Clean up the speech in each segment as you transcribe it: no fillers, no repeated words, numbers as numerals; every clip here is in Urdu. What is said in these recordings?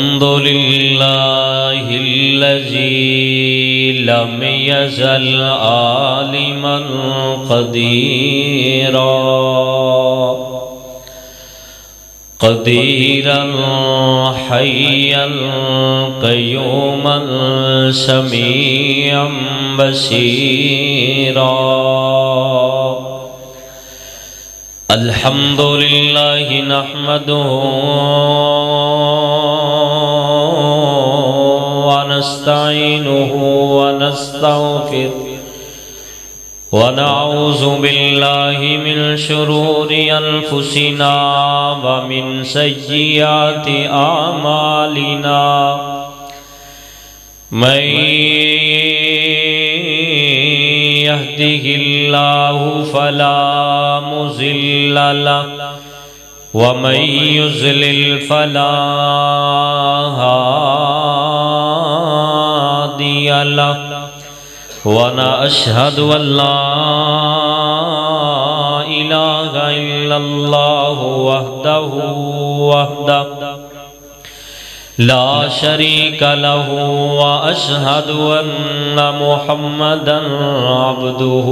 الحمد لله الذي لم يزل عالما قديرا حيا قيوما سميعا بصيرا. الحمد لله نحمده ونستعينه ونستغفره ونعوذ بالله من شرور أنفسنا ومن سيئات أعمالنا. من يهده الله فلا مضل له ومن يضلل فلا هادي له. ونشهد أن لا إله إلا الله وحده لا شريك له. وأشهد أن محمدا عبده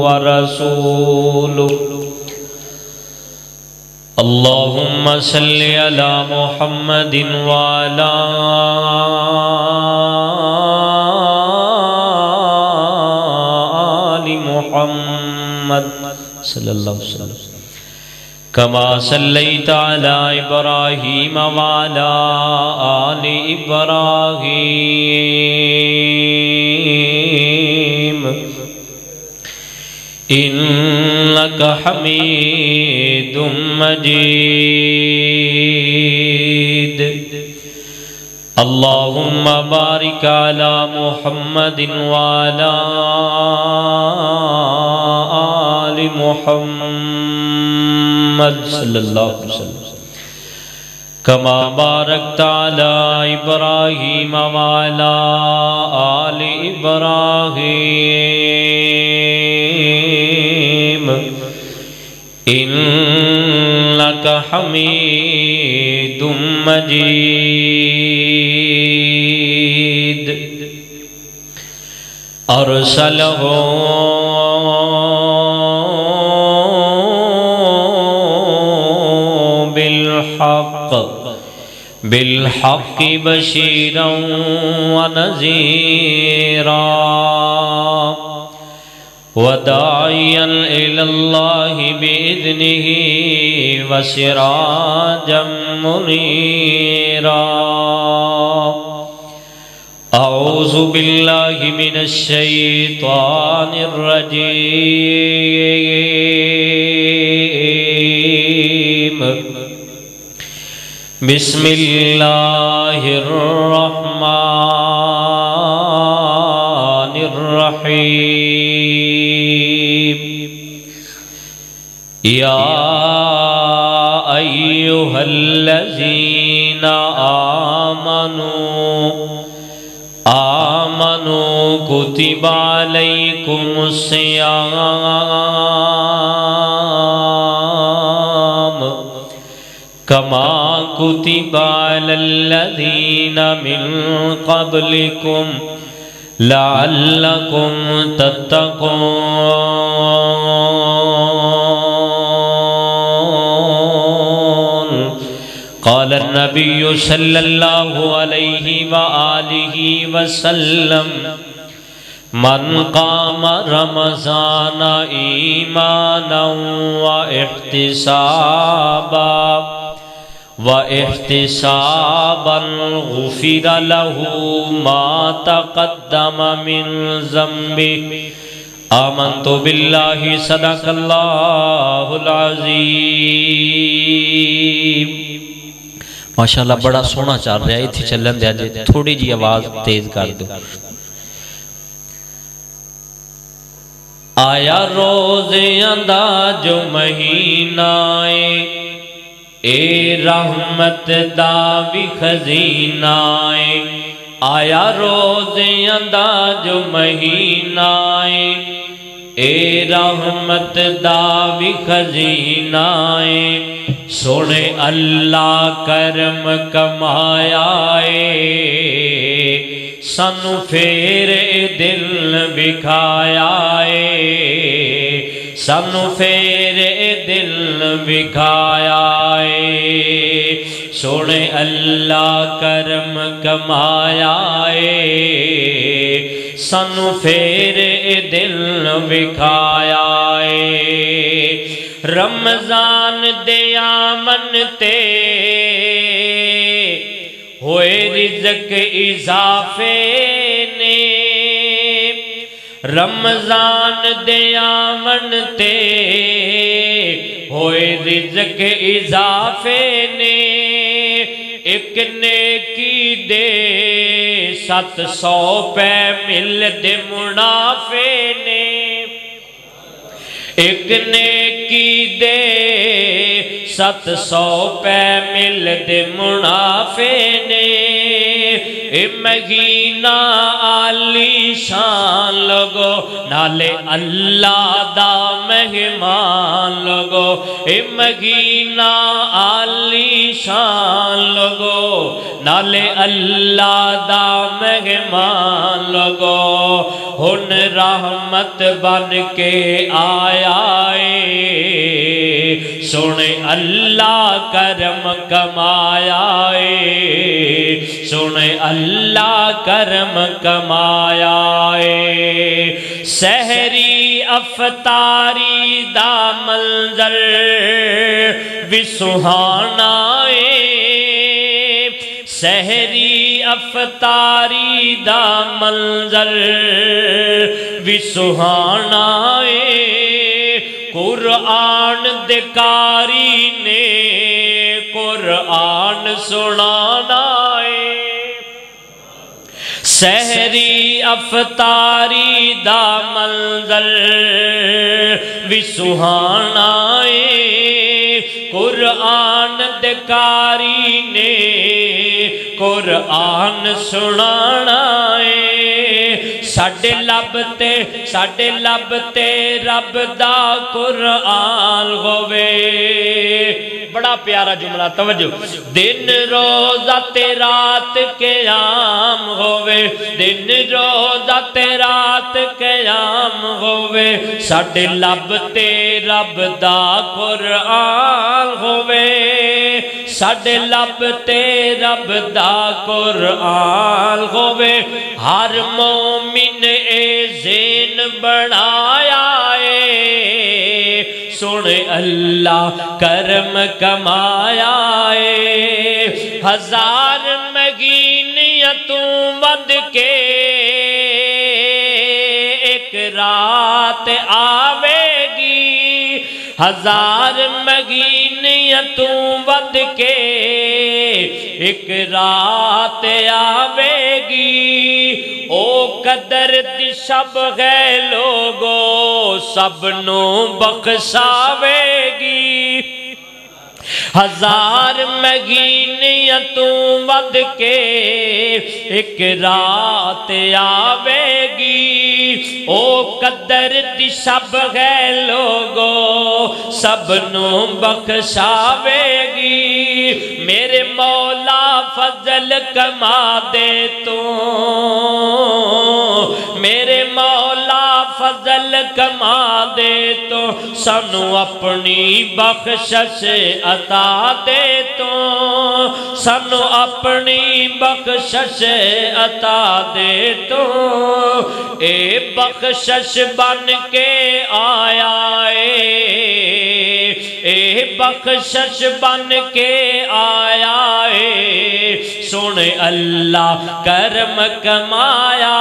ورسوله. اللهم صل على محمد وعلى آل محمد صلی اللہ علیہ وسلم كما صليت على إبراهيم وعلى آل إبراهيم إنك حميد مجيد. اللهم بارك على محمد وعلى آل محمد صلی اللہ علیہ وسلم كما باركت على إبراهيم وعلى آل إبراهيم إنك حميد مجيد. أرسله بالحق بشيرا ونذيرا وداعيا إلى الله بإذنه وسراجا منيرا. أعوذ بالله من الشيطان الرجيم. بسم الله الرحمن الرحيم. يا أيها الذين آمنوا كتب عليكم الصيام كما كتب على الذين من قبلكم لعلكم تتقون. قال النبي صلى الله عليه وآله وسلم من قام رمضان إيمانا واحتسابا غفر له ما تقدم من ذنبه. آمنت بالله صدق اللہ العظیم. ماشاءاللہ بڑا سونا چل رہا ہے. اتھی چلن دیا جی تھوڑی جی آواز تیز کر دو. آیا روزیاں دا جو مہینہ اے رحمت دا بھی خزینہ آیا روزیاں دا جو مہینہ اے رحمت دا بھی خزینہ سونے اللہ کرم کمایا سانو پھر دل وکھایا سانو پھر دل وکھایا سونے اللہ کرم کمایا سانو پھر دل وکھایا رمضان دے آمن تے ہوئے رزق اضافے نے رمضان دے آمن تے ہوئے رزق اضافے نے ایک نیکی دے 700 پہ مل دے منافع نے ایک نیکی دے 700 پہ مل دے منافع نے اے مہینہ عالی شان لگو نالے اللہ دا مہمان لگو اے مہینہ عالی شان لگو نالے اللہ دا مہمان لگو ہن رحمت بن کے آیا سونے اللہ کرم کمایا سونے اللہ کرم کمایا سحری افطاری دا منظر بھی سہانا سحری افطاری دا منظر بھی سہانا قرآن دکاری نے قرآن سنانا سحری افطاری دا منظر بھی سہانا قرآن دکاری نے قرآن سنانا ساڈے لب تے رب دا قرآن ہووے بڑا پیارا جملہ توجہ دن روزہ تے رات قیام ہووے دن روزہ تے رات قیام ہووے ساڈے لب تے رب دا قرآن ہووے ساڈے لب تے رب دا قرآن ہووے ہر مومن اے زین بنایا سن اللہ کرم کمایا ہزار مہینیاں تو ود کے ایک رات آوے گی ہزار مہینیاں تو ود کے ایک رات آوے گی او قدر دی شب ہے لوگو سب نو بخشاوے گی ہزار مہینیاں تو ود کے ایک رات آوے گی او قدر دی شب ہے لوگو سب نو بخشاوے گی میرے مولا فضل کما دے تو میرے مولا فضل کما دے تو سانو اپنی بخشش عطا دے تو سانو اپنی بخشش عطا دے تو اے بخشش بن کے آیا اے بخشش بن کے آیا سن اللہ کرم کمایا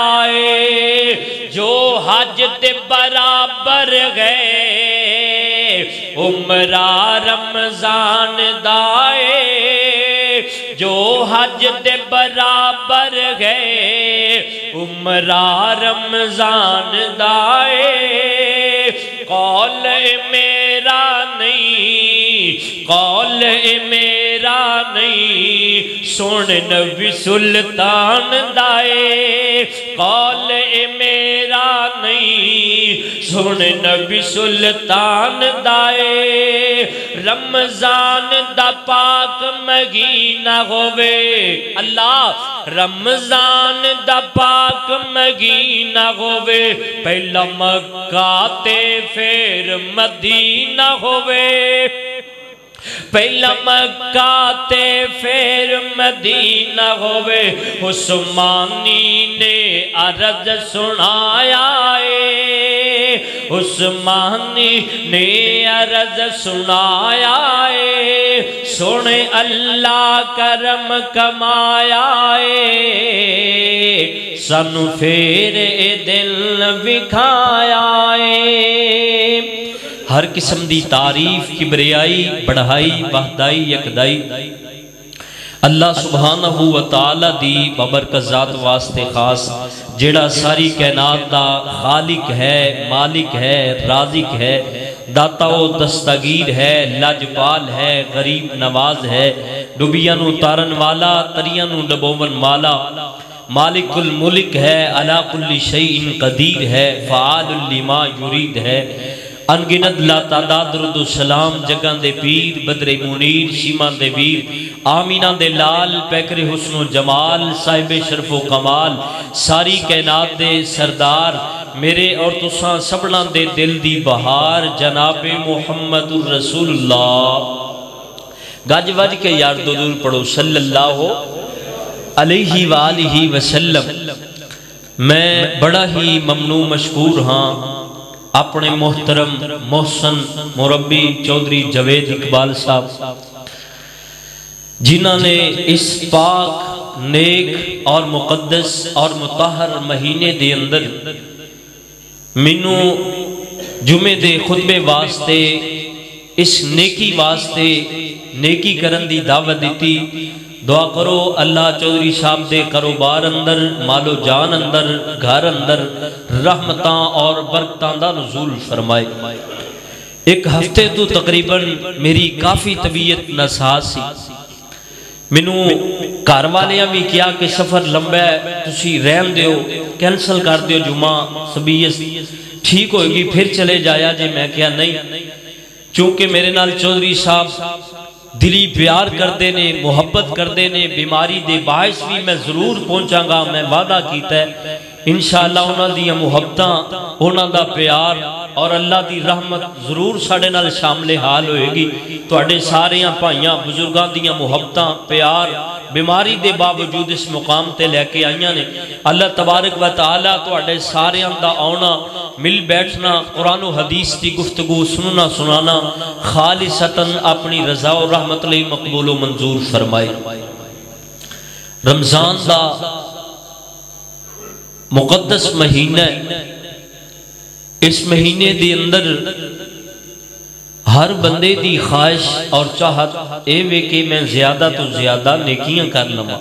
جو حج تے برابر گئے عمرہ رمضان دائے جو حج دے برابر گئے عمرہ رمضان دائے قول میرا نہیں قول میرا میرا نہیں سونے نبی سلطان دائے قول اے میرا نہیں سونے نبی سلطان دائے رمضان دا پاک مہینہ ہووے اللہ رمضان دا پاک مہینہ ہووے پہلا مکہ تے پھر مدینہ ہووے پہلا مکہ تے پھر مدینہ ہووے عثمانی نے عرض سنایا ہے عثمانی نے عرض سنایا ہے سنے اللہ کرم کمایا ہے سانو پھر دل وکھایا ہے ہر قسم دی تعریف کبریائی بڑھائی وحدائی یکدائی اللہ سبحانہ و تعالی دی ببرکت ذات واسطے خاص جیڑا ساری کائنات دا خالق ہے مالک ہے رازق ہے داتا و دستگیر ہے لاجپال ہے غریب نواز ہے ڈبیاں نو تارن والا تریاں نو ڈبوون مالا مالک الملک ہے علا کل شیء قدیر ہے فعال لما یرید ہے انگنت لا تعداد درود و سلام جگان دے پیر بدر منیر شیمان دے ویر آمینہ دے لال پیکر حسن و جمال صاحب شرف و کمال ساری کائنات دے سردار میرے اور تساں سبنا دے دل دی بہار جناب محمد الرسول اللہ گاج واج کے یار دور پڑھو صلی اللہ علیہ وآلہ وسلم میں بڑا ہی ممنون مشکور ہاں اپنے محترم محسن مربی چودھری جوید اقبال صاحب جنہاں نے اس پاک نیک اور مقدس اور مطہر مہینے دے اندر منو جمعے دے خطبے واسطے اس نیکی واسطے نیکی کرن دی دعوت دیتی دعا کرو اللہ چودھری صاحب دے کاروبار اندر مال و جان اندر گھر اندر رحمتاں اور برکتاں دا نزول فرمائے ایک ہفتے تو تقریباً میری کافی طبیعت ناساز سی منو گھر والیاں بھی کیا کہ سفر لمبا ہے تسی رہن دیو کینسل کر دیو جمعہ سبیس ٹھیک ہوئے گی پھر چلے جایا جے میں کیا نہیں چونکہ میرے نال چودھری صاحب دلی پیار کردے نے محبت کردے نے بیماری دے باعث بھی میں ضرور پہنچاں گا میں وعدہ کیتا ہے انشاءاللہ انہاں دی محبتاں انہاں دا پیار اور اللہ دی رحمت ضرور ساڑے نال شامل حال ہوئے گی تو اڈے ساریاں پائیاں بزرگاں دیاں محبتاں پیار بیماری دے باوجود اس مقام تے لے کے آئیاں نے اللہ تبارک و تعالیٰ تو اڈے ساریاں دا آونا مل بیٹھنا قرآن و حدیث دی گفتگو سننا سنانا خالصتاً اپنی رضا و رحمت لئی مقبول و منظور فرمائے رمضان دا مقدس مہینہ اس مہینے دی اندر ہر بندے دی خواہش اور چاہت اے وے کہ میں زیادہ تو زیادہ نیکیاں کر لما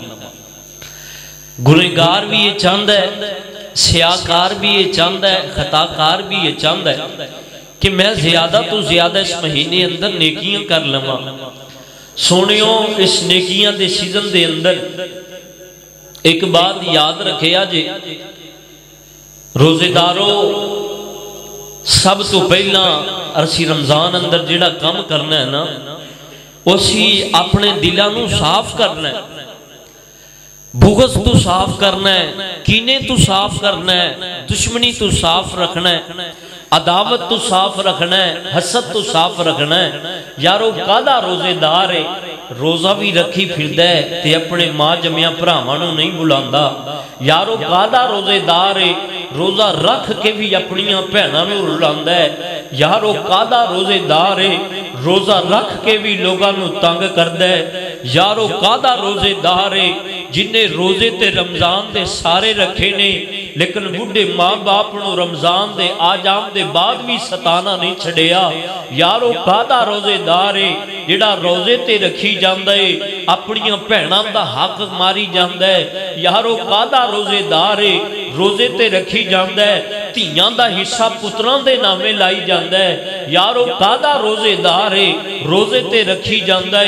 گنہگار بھی یہ چاہتا ہے سیاکار بھی یہ چاہتا ہے خطاکار بھی یہ چاہتا ہے کہ میں زیادہ تو زیادہ اس مہینے اندر نیکیاں کر لما سونیوں اس نیکیاں دے سیزن دے اندر ایک بات یاد رکھے آجے روزے دارو سب تو پہلا عرصی رمضان اندر جڑا کم کرنا ہے نا اسی اپنے دلانو صاف کرنا ہے بغض تو صاف کرنا ہے کینے تو صاف کرنا ہے دشمنی تو صاف رکھنا ہے عداوت تو صاف رکھنا ہے حسد تو صاف رکھنا ہے یارو کادا روزے دار ہے روزہ بھی رکھی پھر دے تے اپنے ماں جمعیاں پرامانوں نہیں بلاندا یارو کادا روزے دار ہے روزہ رکھ کے بھی اپنیاں پہناں نو رلاندا ہے یارو کادا روزے دار ہے روزہ رکھ کے بھی لوگاں نو تنگ کردا ہے یارو کادا روزے دار ہے جنہیں روزے تے رمضان دے سارے رکھے نے لیکن بڑھے ماں باپ نو رمضان دے آجام دے بعد بھی ستانا نہیں چھڑیا یارو کادا روزے دارے جڑا روزے تے رکھی جاندے اپنیاں پہناں دا حق ماری جاندے یارو کادا روزے دارے روزے تے رکھی جاندے تیاں دا حصہ پتران دے نامے لائی جاندے یارو کادا روزے دارے روزے تے رکھی جاندے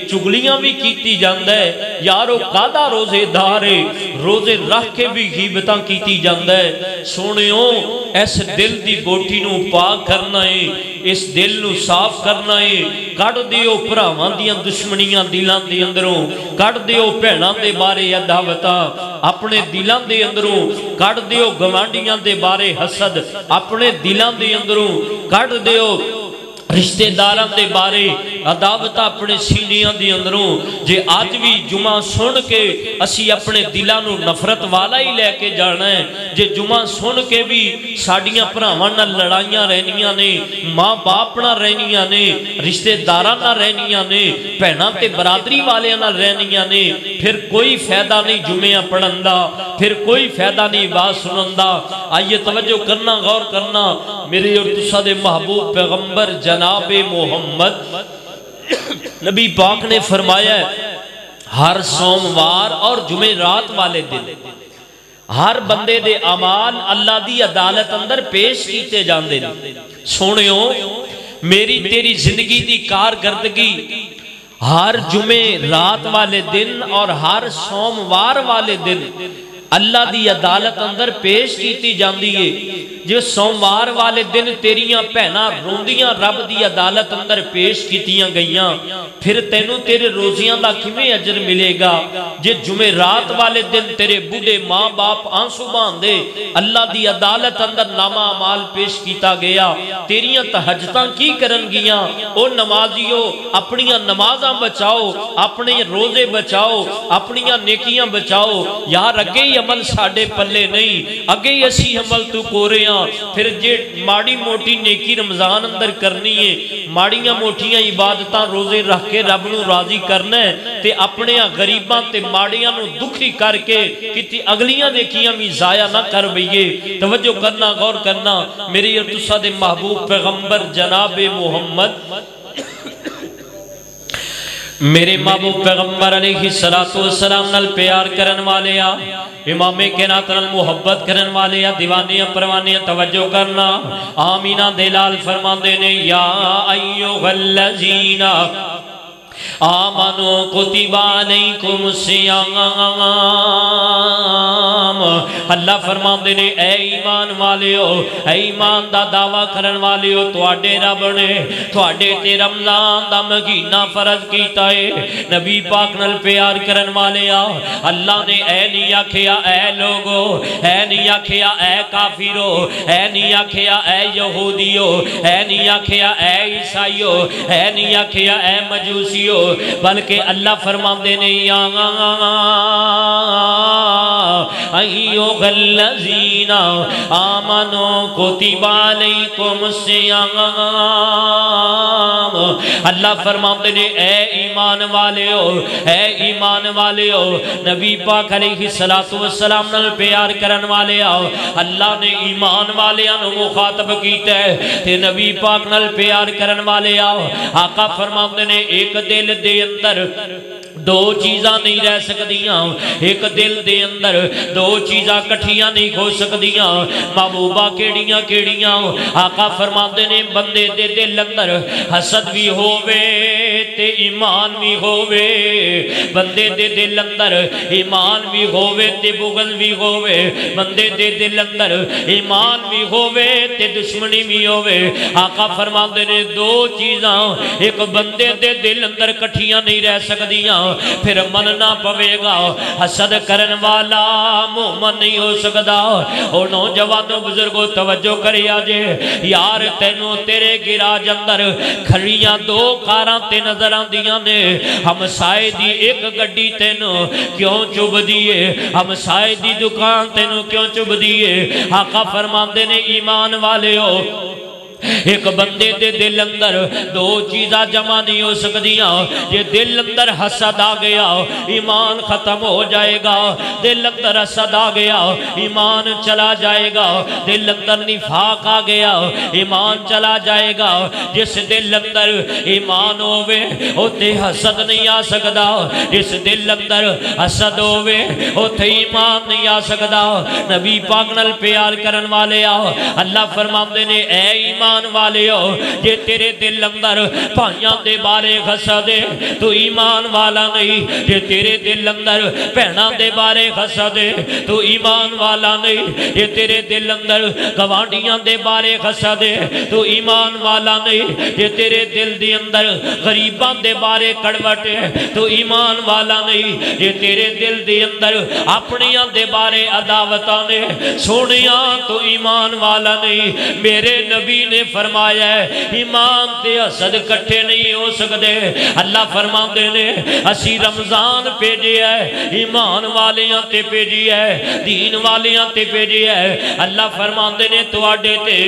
چگلیاں بھی کیتی جاندہ ہے یارو قادہ روزے دارے روزے رکھ کے بھی غیبتاں کیتی جاندہ ہے سونیوں ایس دل دی گوٹھی نو پاک کرنا ہے اس دل نو صاف کرنا ہے کٹ دیو پراوان دیاں دشمنیاں دلان دے اندروں کٹ دیو بہناں دے بارے عداوتاں اپنے دلان دے اندروں کٹ دیو گوانڈیاں دے بارے حسد اپنے دلان دے اندروں کٹ دیو رشتہ داران دے بارے عداوت اپنے سینیاں دے اندروں جے آج بھی جمعہ سن کے اسی اپنے دلانو نفرت والا ہی لے کے جانا ہے جے جمعہ سن کے بھی ساڑیاں پراوانہ لڑائیاں رہنیاں نے ماں باپ نہ رہنیاں نے رشتہ داران نہ رہنیاں نے پہنا تے برادری والے نہ رہنیاں نے پھر کوئی فائدہ نہیں جمعہ پڑھندہ پھر کوئی فائدہ نہیں بات سنندہ آئیے توجہ کرنا غور کرنا میرے اور تصاد محبوب پیغمبر جناب محمد نبی پاک نے فرمایا ہے ہر سوموار اور جمعرات والے دن ہر بندے دے اعمال اللہ دی عدالت اندر پیش کیتے جاندے نے سونیوں میری تیری زندگی دی کارکردگی ہر جمعرات والے دن اور ہر سوموار والے دن اللہ دی عدالت اندر پیش کیتی جاندی ہے جو سوموار والے دن تیریاں پہنا روندیاں رب دی عدالت اندر پیش کیتیاں گئیاں پھر تینوں تیرے روزیاں دا کیویں اجر ملے گا جے جمعرات والے دن تیرے بوڑھے ماں باپ آنسو باندے اللہ دی عدالت اندر نامہ اعمال پیش کیتا گیا تیریاں تہجداں کی کرن گیاں او نمازیو اپنیاں نمازاں بچاؤ اپنے روزے بچاؤ اپنیاں نیکیاں بچاؤ یار اگے ہی عمل ساڑے پلے نہیں اگے ہی اسی عمل تو کو رہے ہیں پھر جے ماڑی موٹی نیکی رمضان اندر کرنی ہے ماڑیاں موٹیاں عبادتاں روزے رکھ کے رب نو راضی کرنا ہے تے اپنے غریباں تے ماڑیاں نو دکھی کر کے کتی اگلیاں نیکیاں بھی ضائع نہ کر بھئیے توجہ کرنا غور کرنا میری اور تسا دے محبوب پیغمبر جناب محمد میرے محبوب پیغمبر علیہ السلام نال پیار کرن والے امام کائنات نال محبت کرن والے دیوانیاں پروانیاں توجہ کرنا آمینہ دلال فرماندے نے یا ایھا الذین آمنوا کتب علیکم الصیام اللہ فرماندے نے اے ایمان والیو اے ایمان دا دعویٰ کرن والیو تواڈے رب نے تواڈے تے رمضان دا مہینہ فرض کیتا ہے نبی پاک نال پیار کرن والیا اللہ نے اے نہیں آکھیا اے لوگو اے نہیں آکھیا اے کافرو اے نہیں آکھیا اے یہودیو اے نہیں آکھیا اے عیسائیو اے نہیں آکھیا اے مجوسیو بلکہ اللہ فرماندے نے یا ایھا الذین آمنوا کتب علیکم الصیام اللہ فرماندے نے اے ایمان والیو اے ایمان والیو نبی پاک علیہ السلام نال پیار کرن والیا اللہ نے ایمان والیاں نو مخاطب کیتا ہے تے نبی پاک نال پیار کرن والیا آقا فرماندے نے ایک دل دے اندر دو چیزاں نہیں رہ سکدیاں ایک دل دے اندر دو چیزاں کٹھیاں نہیں ہو سکدیاں محبوبہ کیڑیاں کیڑیاں آقا فرماندے نے بندے دے دل اندر حسد بھی ہووے تے ایمان بھی ہووے بندے دے دل اندر ایمان بھی ہووے تے بغض بھی ہووے بندے دے دل اندر ایمان بھی ہووے تے دشمنی بھی ہووے آقا فرماندے نے دو چیزاں ایک بندے دے دل اندر کٹھیاں نہیں رہ سکدیاں پھر مننا پوے گا حسد کرن والا مومن نہیں ہو سکدا او نوجوانوں بزرگوں توجہ کرے آجے یار تینوں تیرے گراج اندر کھڑیاں دو کاراں تے نظر آندیاں نے ہم سائے دی ایک گڈی تینوں کیوں چب دیئے ہم سائے دی دکان تینوں کیوں چب دیئے آقا فرماندے نے ایمان والے ہو ایک بندے دے دل اندر دو چیزاں جمع نہیں ہو سکدیاں یہ دل اندر حسد آ گیا ایمان ختم ہو جائے گا دل اندر حسد آ گیا ایمان چلا جائے گا دل اندر نفاق آ گیا ایمان چلا جائے گا جس دل اندر ایمان ہووے اوتے حسد نہیں آ سکدا جس دل اندر حسد ہووے اوتے ایمان نہیں آ سکدا نبی پاک نال پیار کرن والے اللہ فرماندے نے اے ایمان ایمان والے ہو جے تیرے دل اندر بھائیاں دے بارے حسد ہے تو ایمان والا نہیں، جے تیرے دل اندر بہناں دے بارے حسد ہے تو ایمان والا نہیں، جے تیرے دل اندر گوانڈیاں دے بارے حسد ہے تو ایمان والا نہیں، جے تیرے دل دے اندر غریباں دے بارے کڑوٹ ہے تو ایمان والا نہیں، جے تیرے دل دے اندر اپنیاں دے بارے عداوتاں نے سونیاں تو ایمان والا نہیں۔ میرے نبی نے فرمایا ہے ایمان تے حسد کٹھے نہیں ہو سکتے۔ اللہ فرماندے نے اسی رمضان بھیجے ہے ایمان والیاں تے بھیجی ہے، دین والیاں تے بھیجی ہے۔ اللہ فرماندے نے تواڈے تے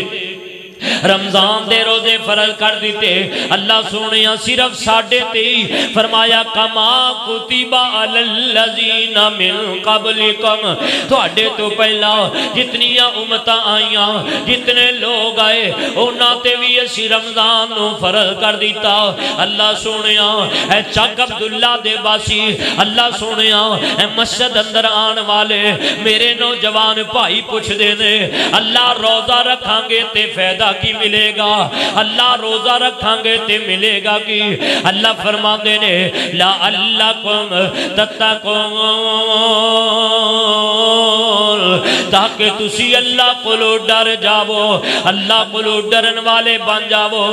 رمضان دے روزے فرض کر دیتے، اللہ سونیا صرف ساڑھے تے فرمایا کما کتبہ علی الذین من قبلکم، تواڈے تو پہلا جتنیاں امتاں آئیاں جتنے لوگ آئے انہاں تے بھی اسی رمضان نو فرض کر دیتا۔ اللہ سونیا اے چک عبداللہ دے باسی، اللہ سونیا اے مسجد اندر آن والے میرے نوجوان بھائی پوچھ دینے اللہ روزہ رکھاں گے تے فائدہ کی ملے گا، اللہ روزہ رکھاں گے تے ملے گا کی؟ اللہ فرما دینے لعلکم تتقون، تاکہ تسی اللہ کولو ڈر جاؤ، اللہ کولو ڈرن والے بن جاؤ۔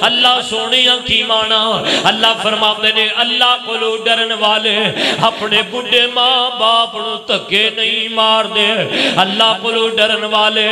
اللہ سونیاں کی مانا اللہ فرما دینے اللہ کولو ڈرن والے اپنے بڑھے ماں باپ نو تکے نہیں مار دے، اللہ کولو ڈرن والے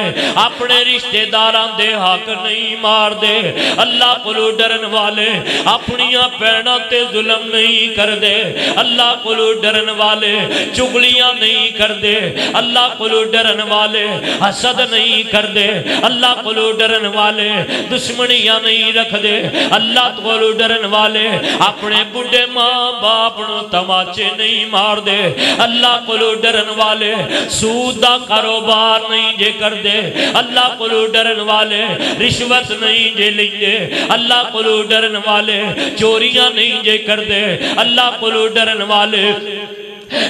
اپنے رشتہ داراں دے حق نہیں مار دے، اللہ کولو ڈرن والے اپنیاں پیڑاں تے ظلم نہیں کر دے، اللہ کولو ڈرن والے چگلیاں نہیں کر دے، اللہ کولو ڈرن والے حسد نہیں کر دے، اللہ کولو ڈرن والے دشمنیاں نہیں رکھ دے، اللہ کولو ڈرن والے اپنے بڑھے ماں باپ نو تماچے نہیں مار دے، اللہ کولو ڈرن والے سود دا کاروبار نہیں جے کر دے، اللہ کولو ڈرن والے رشوت نہیں جے لیندے، اللہ کولو ڈرن والے چوریاں نہیں جے کر دے، اللہ کولو ڈرن والے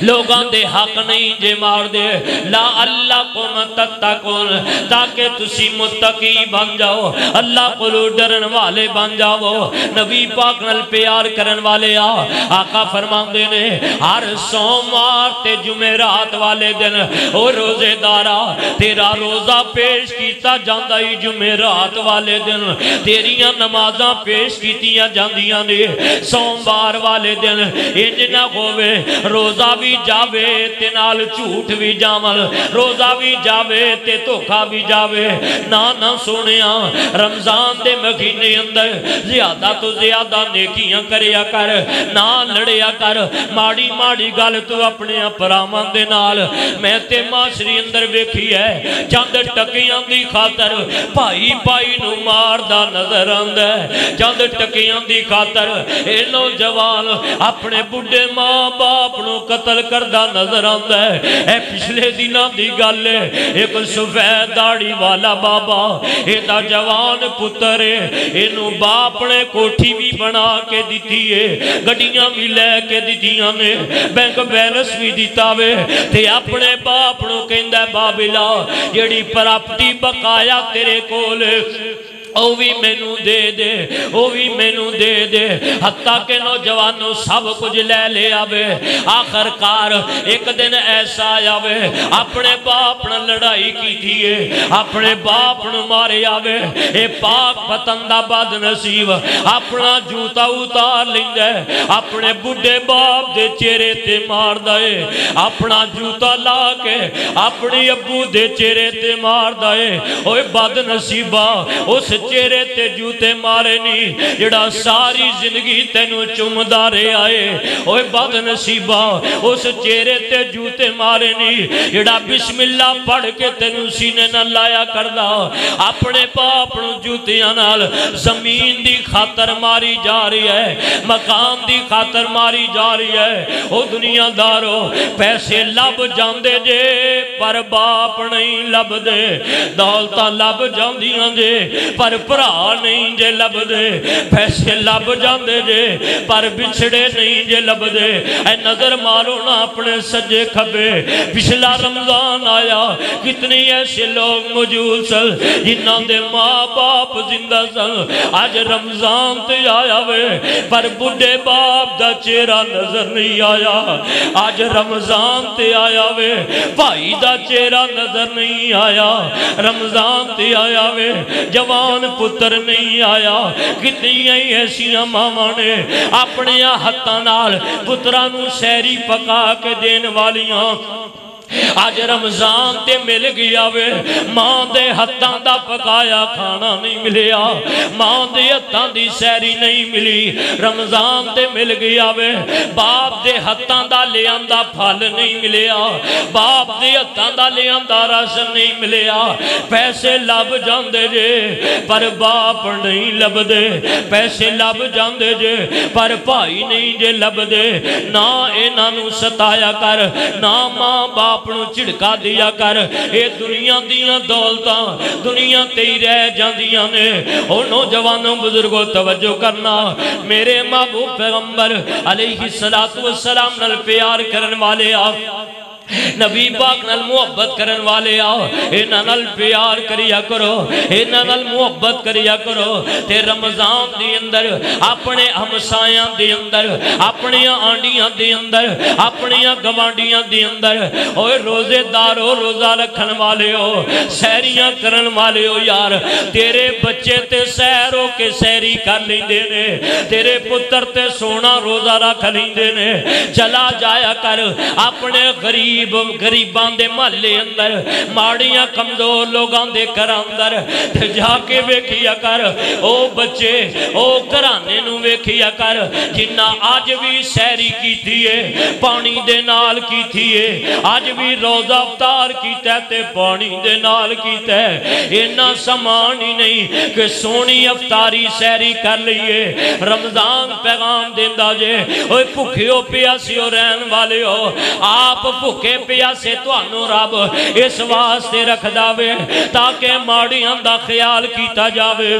لوگاں دے حق نہیں جے مار دے، لعلکم تتقون، تاکہ تسی متقی بن جاؤ، اللہ کولو ڈرن والے بن جاؤ۔ نبی پاک نال پیار کرن والے آقا فرماندے نے ہر سوموار تے جمعرات والے دن او روزے دارا تیرا روزہ پیش کیتا جاندا ہی جمعرات والے دن، تیریاں نمازاں پیش کیتیاں جاندیاں نے سوموار والے دن، انج نہ ہووے روزہ بھی جاوے تے نال جھوٹ بھی جامل، روزہ بھی جاوے تے دھوکا بھی جاوے، نہ سونیاں رمضان دے مہینے اندر زیادہ تو زیادہ نیکیاں کریا کر، نہ لڑیا کر، ماڑی ماڑی گل تو اپنے اپرامان دے نال۔ میں تے معاشرے اندر ویکھی ہے چند ٹکیاں دی خاطر بھائی بھائی نو ماردا نظر آندا ہے، چند ٹکیاں دی خاطر اے نوجوان اپنے بڑھے ماں باپ نو قتل کردہ نظر آندا ہے۔ اے پچھلے دنوں دی گل ہے، ایک سفید داڑھی والا بابا ایدہ جوان پتر ہے، اینو باپ نے کوٹھی بھی بنا کے دیتی ہے، گڑیاں بھی لے کے دیتیاں نے، بینک بیلنس بھی دیتا وے، تے اپنے باپ نو کہندہ بابلا جیڑی پراپٹی بقایا تیرے کولے او بھی مینوں دے دے، او بھی مینوں دے دے، حتیٰ کہ نوجوانوں سب کچھ لے لے آوے۔ آخر کار ایک دن ایسا آوے اپنے باپ نے لڑائی کی تھیے، اپنے باپ نے مارے آوے، اے پاک پتندہ بد نصیب اپنا جوتا اتار لیندے، اپنے بڑھے باپ دے چہرے تے مار دائے، اپنا جوتا لا کے اپنی ابو دے چہرے تے مار دائے۔ اوہ بد نصیبہ اس چہرے تے جوتے مارے نہیں جڑا ساری زندگی تینوں چمدہ رہے آئے، اوہ بد نصیبہ اس چہرے تے جوتے مارے نہیں جڑا بسم اللہ پڑھ کے تینوں سینے نہ لایا کردہ، اپنے باپ نو جوتیاں نال زمین دی خاطر ماری جا رہی ہے، مقام دی خاطر ماری جا رہی ہے۔ او دنیا دارو پیسے لب جاندے جے پر باپ نہیں لب دے، دولتہ لب جاندیاں جے پر پر بھرا نہیں جے لب دے پیسے لب جاندے جے پر بچھڑے نہیں جے لب دے اے نظر مارو نا اپنے سجے کھبے پچھلا رمضان آیا کتنی ایسے لوگ موجود سن جنہاں دے ماں باپ زندہ سن آج رمضان تے آیا وے پر بڑھے باپ دا چہرہ نظر نہیں آیا آج رمضان تے آیا وے بھائی دا چہرہ نظر نہیں آیا رمضان تے آیا وے جوان پتر نہیں آیا کتنی ایسیاں ماما نے اپنے ہتھاں نال پترانوں سحری پکا کے دین والیاں آج رمضان تے مل گیا وے ماں دے ہتھاں دا پکایا کھانا نہیں ملیا ماں دے ہتھاں دی سحری نہیں ملی رمضان تے مل گیا وے باپ دے ہتھاں دا لے آندا پھل نہیں ملیا باپ دے ہتھاں دا لے آندا رس نہیں ملیا پیسے لب جاندے جے پر باپ نہیں لب دے پیسے لب جاندے جے پر بھائی نہیں جے لب دے نہ انہاں نوں ستایا کر نہ ماں باپ اپنو چڑکا دیا کر اے دنیا دیاں دولتاں دنیا تے ہی رہ جاندیاں نے او نوجوانوں بزرگوں توجہ کرنا میرے محبوب پیغمبر علیہ السلام نال پیار کرن والے آ نبی پاک نال محبت کرن والے آؤ انہاں نال پیار کریا کرو انہاں نال محبت کریا کرو تے رمضان دی اندر اپنے ہمسایاں دی اندر اپنی آنڈیاں دی اندر اپنی گوانڈیاں دی اندر اوے روزے دارو روزہ رکھن والے ہو سحریاں کرن والے ہو یار تیرے بچے تے سحرو کے سحری کر لیندے نے تیرے پتر تے سونا روزہ رکھ لیندے نے چلا جایا کر اپنے غریبان دے محلے اندر ماڑیاں کمزور لوگاں دے گھر اندر جا کے ویکھیا کر او بچے او گھرانے نو ویکھیا کر جنہ آج بھی سحری کیتی ہے پانی دے نال کیتی ہے آج بھی روزہ افطار کیتا ہے تے پانی دے نال کیتا ہے اینا سامان ہی نہیں کہ سونی افطاری سحری کر لئیے رمضان پیغام دیندا جے اوے بھکھیو پیاسیو رہن والے ہو آپ بھکھے پیاسے تانوں رب اس واسطے رکھ داوے تاکہ ماڑیاں دا خیال کیتا جاوے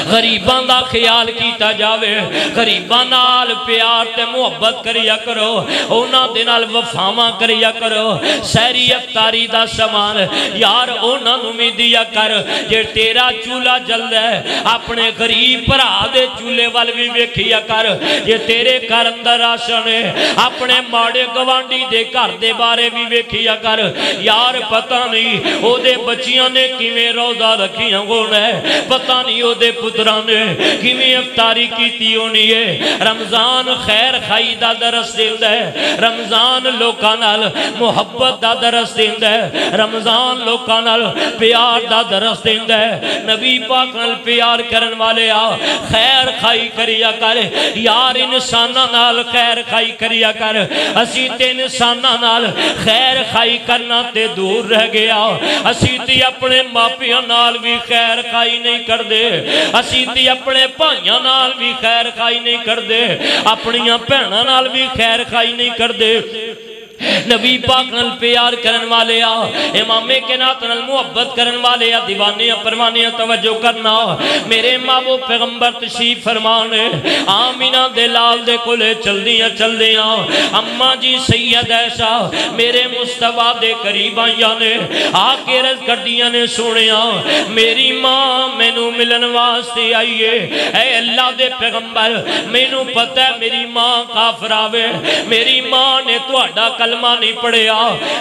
غریباں دا خیال کیتا جاوے غریباں نال پیار تے محبت کریا کرو اونا دے نال وفاواں کریا کرو سحری افطاری دا سامان یار اونا نوں بھی دیا کر جے تیرا چولہا جلدا ہے اپنے غریب بھرا دے چولہے وال بھی ویکھیا کر جے تیرے گھر اندر راشن ہے اپنے ماڑے گوانڈی دے گھر دے بارے بھی ویکھیا کر یار پتہ نہیں او دے بچیاں نے کیویں روزہ رکھیاں ہونا ہے پتہ نہیں او دے پتران نے کیویں افطاری کیتی ہونی ہے رمضان خیر خائی دا درس دیندا ہے رمضان لوکاں نال محبت دا درس دیندا ہے رمضان لوکاں نال پیار دا درس دیندا ہے نبی پاک نال پیار کرن والے آ خیر خائی کریا کر یار انساناں نال خیر خائی کریا کر اسی تے انساناں نال خیر خائی کرنا تے دور رہ گیا اسی تے اپنے ماپیاں نال بھی خیر خائی نہیں کر دے اسی تی اپنے بھائیاں نال بھی خیر خائی نہیں کر دے اپنیاں بہناں نال بھی خیر خائی نہیں کر دے نبی پاک نال پیار کرن والے آ امام کائنات نال محبت کرن والے آ دیوانیاں پروانیاں توجہ کرنا میرے محبوب پیغمبر تشریف فرمانے آمینہ دے لال دے کولے چلدیاں چلدیاں اماں جی سید ایسا میرے مصطفیٰ دے قریب آئیاں نے آ کے رض کردیاں نے سنیاں میری ماں مینوں ملن واسطے آئیے اے اللہ دے پیغمبر مینوں پتہ ہے میری ماں کافر آوے میری ماں نے تہاڈا کلمہ نہیں پڑھیا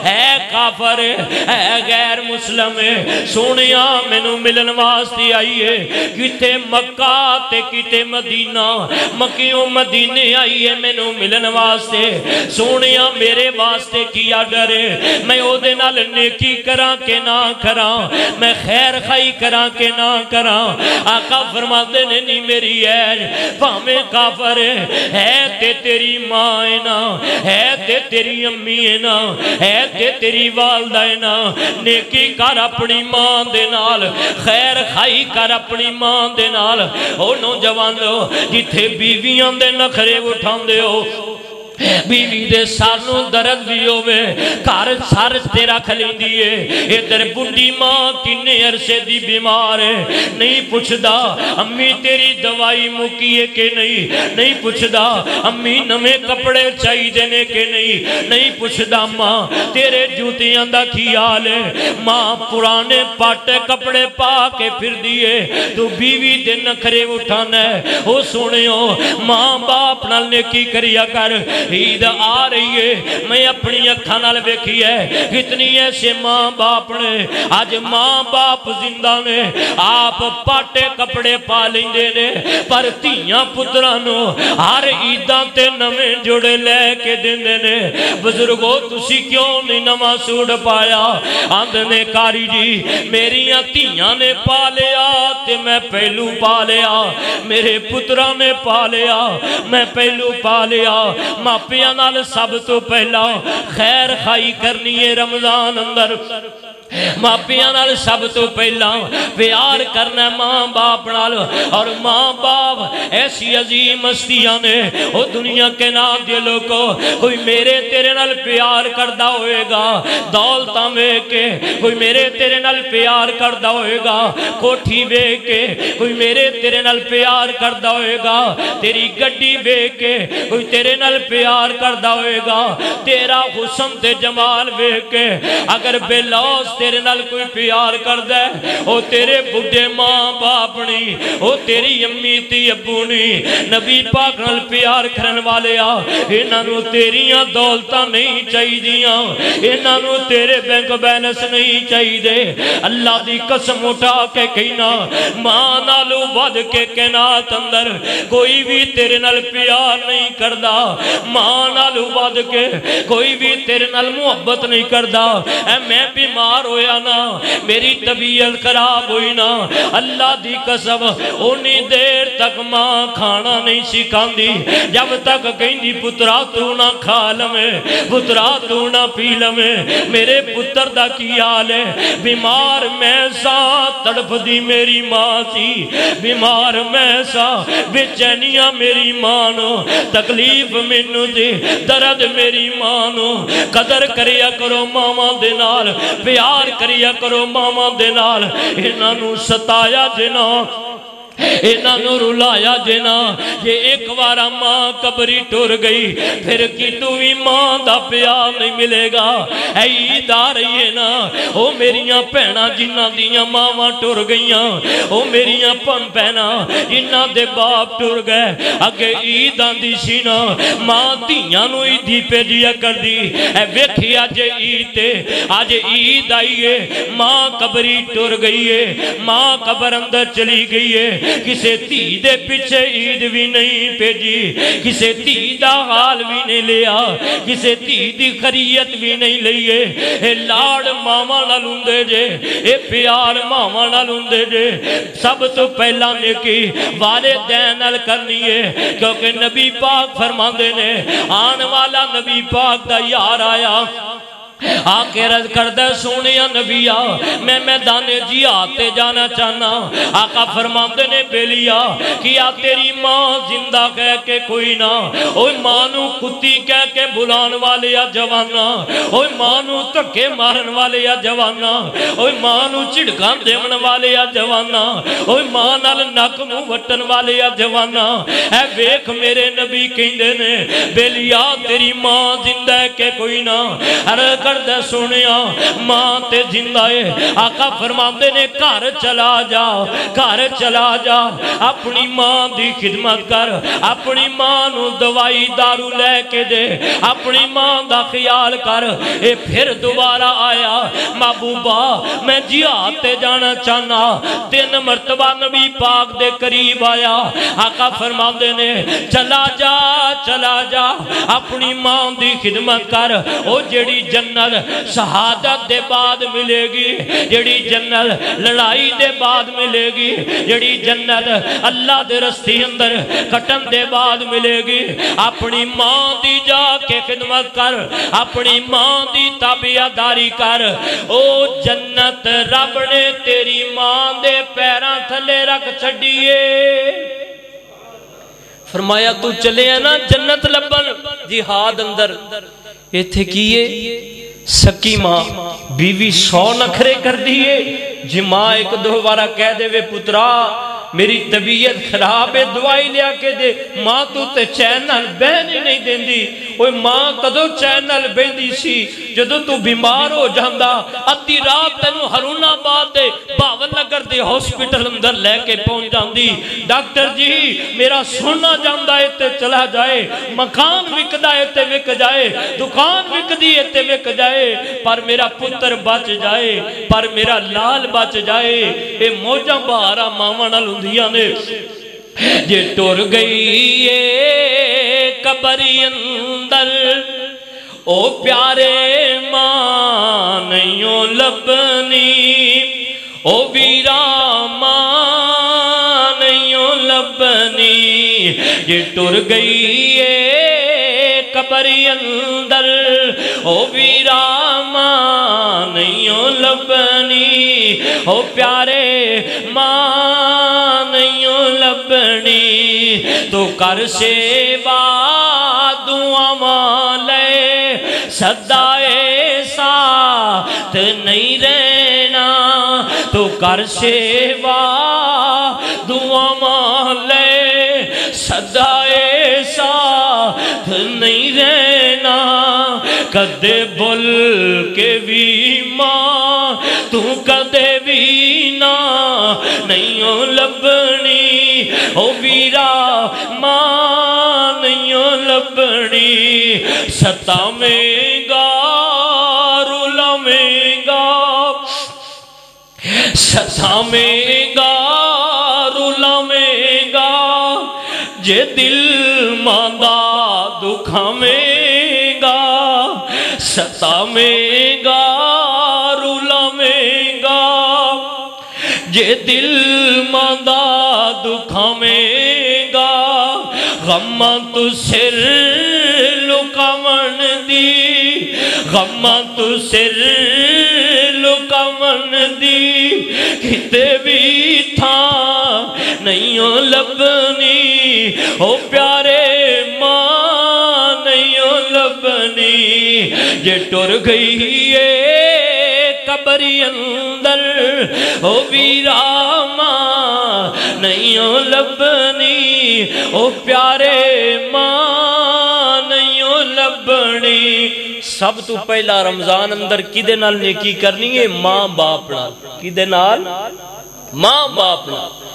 ہے کافر ہے غیر مسلم ہے سونیا مینوں ملن واسطے آئیے کتے مکہ تے کتے مدینہ مکیوں مدینے آئیے مینوں ملن واسطے سونیا میرے واسطے کیا ڈرے میں او دے نال نیکی کراں کہ نہ کراں میں خیر خائی کراں کہ نہ کراں آقا فرماتے نے نہیں میری ہے بھامیں کافر ہے تے تیری ماں ہے نا ہے تے تیری امی ہے نا ہے تے تیری والدہ ہے نا نیکی کر اپنی ماں دے نال خیر خائی کر اپنی ماں دے نال او نوجوان لو جتھے بیویاں دے نخرے اٹھان دے ہو بیوی دے سانو درد بھی ہوئے گھر سر تیرا کھلیندی ہے ادھر بڈھی ماں کنے عرصے دی بیمار ہے نہیں پوچھدا امی تیری دوائی مکی ہے کہ نہیں پوچھدا امی نویں کپڑے چاہی دینے کہ نہیں پوچھدا ماں تیرے جوتیاں دا کی حال ہے ماں پرانے پاٹے کپڑے پا کے پھر دیے تو بیوی دے نخرے اٹھانا ہے او سنیو ماں باپ نال نیکی کریا کر عید آ رہی ہے میں اپنی اکھاں نال ویکھی ہے کتنی ایسے ماں باپ نے آج ماں باپ زندہ نے آپ پاٹے کپڑے پا لیندے نے پر تیاں پترانو ہر عیداں تے نویں جوڑے لے کے دیندے نے بزرگو تسی کیوں نہیں نواں سوٹ پایا آندنے کاری جی میریاں تیاں نے پا لیا تے میں پہلو پا لیا میرے پترہ نے پا لیا میں پہلو پا لیا ماپیاں نال سب تو پہلا خیر خائی کرنی ہے رمضان اندر ماپیاں نال سب تو پہلا پیار کرنا ماں باپ نال اور ماں باپ ایسی عظیم ہستیاں نے وہ دنیا کے نا دلوں کو کوئی میرے تیرے نال پیار کردہ ہوئے گا دولتاں وے کے کوئی میرے تیرے نال پیار کردہ ہوئے گا کوٹھی وے کے کوئی میرے تیرے نال پیار کردہ ہوئے گا تیری گڈی وے کے کوئی تیرے نال پیار کردہ ہوئے گا تیرا حسن تے جمال وے کے اگر بے لوز تیرے نال کوئی پیار کر دے او تیرے بڑھے ماں باپ نہیں او تیری امی تی ابو نہیں نبی پاک نال پیار کرن والے آ انہوں تیریاں دولتاں نہیں چاہی دیاں انہوں تیرے بینک بیلنس نہیں چاہی دے اللہ دی قسم اٹھا کے کہنا ماں نالو ود کے کائنات اندر کوئی بھی تیرے نال پیار نہیں کردا ماں نالو ود کے کوئی بھی تیرے نال محبت نہیں کردا اے میں بیمار ہویا نا میری طبیعت خراب ہوئی نا اللہ دی قسم اونی دیر تک ماں کھانا نہیں سکھاندی جب تک کہندی پترا تو نہ کھا لمیں پترا تو نہ پی لمیں میرے پتر دا کی حال ہے بیمار میں سا تڑپ دی میری ماں سی بیمار میں سا بے چینیاں میری ماں نو تکلیف منو دی درد میری ماں نو قدر کریا کرو ماما دے نال پیار کریا کرو ماما دے نال انہاں ستایا جنا انہوں رلایا جنا یہ ایک وارا ماں قبری ٹور گئی پھر کی تو بھی ماں دا پیار نہیں ملے گا اے عید آ رہی ہے نا او میریاں پہنا جنہ دیاں ماں ٹور گئیاں او میریاں پن پہنا جنہ دے باپ ٹور گئے اگے عید آندی سینا ماں دیاں نو عیدی پہ دیا کر دی اے ویکھی آج عید تے آج عید آئی ہے ماں قبری ٹور گئی ہے ماں قبر اندر چلی گئی ہے کسے تھی دے پیچھے عید بھی نہیں پیجی کسے تھی دا حال بھی نہیں لیا کسے تھی دی خریت بھی نہیں لئیے اے لاڑ ماما نہ لندے جے اے پیار ماما نہ لندے جے سب تو پہلا نیکی والدین نال کرنی ہے کیونکہ نبی پاک فرماندے نے آن والا نبی پاک دا یار آیا آکے رض کردہ سونیا نبیا میں میدان جہاد تے جانا چاہنا آقا فرماندے نے بیلیا کیا تیری ماں زندہ کہہ کے کوئی نہ اوہ مانو کتی کہہ کے بلان والے یا جوانا اوہ مانو تکے مارن والے یا جوانا اوہ مانو چڑکان دیون والے یا جوانا اوہ مانال ناکمو وٹن والے یا جوانا اے ویک میرے نبی کہندے نے بیلیا تیری ماں زندہ کے کوئی نہ کردہ سنیا ماں تے زندہ ہے آقا فرماندے نے گھر چلا جا اپنی ماں دی خدمت کر اپنی ماں نو دوائی دارو لے کے دے اپنی ماں دا خیال کر اے پھر دوبارہ آیا محبوبہ میں جہاد تے جانا چاہنا 3 مرتبہ نبی پاک دے قریب آیا آقا فرماندے نے چلا جا اپنی ماں دی خدمت کر او جڑی جنت شہادت دے بعد ملے گی جڑی جنت لڑائی دے بعد ملے گی جڑی جنت اللہ دے رستے اندر کٹن دے بعد ملے گی اپنی ماں دی جا کے خدمت کر اپنی ماں دی تابعداری کر او جنت رب نے تیری ماں دے پیراں تھلے رکھ چھڑیے فرمایا تو چلے ہیں نا جنت لبن جہاد اندر، ایتھے کیے سکی ماں بیوی 100 نخرے کر دیئے، جی ماں ایک دو بارہ کہہ دے وے پترا میری طبیعت خراب ہے دعائی لیا کے دے، ماں تو تے چینل بہن ہی نہیں دین دی، اوہ ماں کدو چینل بہن دی سی جدو تو بیمار ہو جاندہ ادھی رات تینو ہرون آباد دے باون نگر دے ہاسپٹل اندر لے کے پہنچ جاندی، ڈاکٹر جی میرا سننا جاندہ ہے تے چلا جائے، مکان وکدہ ہے تے وک جائے، دکان وکدی ہے تے وک جائے، پر میرا پتر بچ جائے، پر میرا لال بچ جائے، اے موجہ بہارا مامانا لندھیا نے جے ٹور گئی اے قبری اندر، او پیارے ماں نہیں لبنی، او ویرا ماں نہیں لبنی، جے ٹور گئی اے قبری اندر، او ویرا ماں نہیں لبنی، او پیارے ماں نہیں لبنی، تو کر سیوا دعا مالے صدائے ساتھ نہیں رہنا، تو کر سیوا دعا مالے صدائے ساتھ نہیں رہنا، کدے بول کے بھی ماں تو کدے بھی نا نہیں لبنی، او ویرا ماں نہیں لبنی، ستاویں گا رلاویں گا، ستاویں گا رلاویں گا، جے دل ماندہ دکھاویں گا، ستاویں گا رلاویں گا، جے دل ماندہ دکھاویں گا، غمہ تو سر لکاون دی، غمہ تو سر لکاون دی، کتے بھی تھا نہیں لبنی، او پیارے ماں نہیں لبنی، جے ٹور گئی اے قبری اندر، او ویرا ماں نہیں لبنی، او پیارے ماں نہیں لبنی۔ سب تو پہلا رمضان اندر کدے نال نیکی کرنی ہے؟ ماں باپ نال، کدے نال؟ ماں باپ نال۔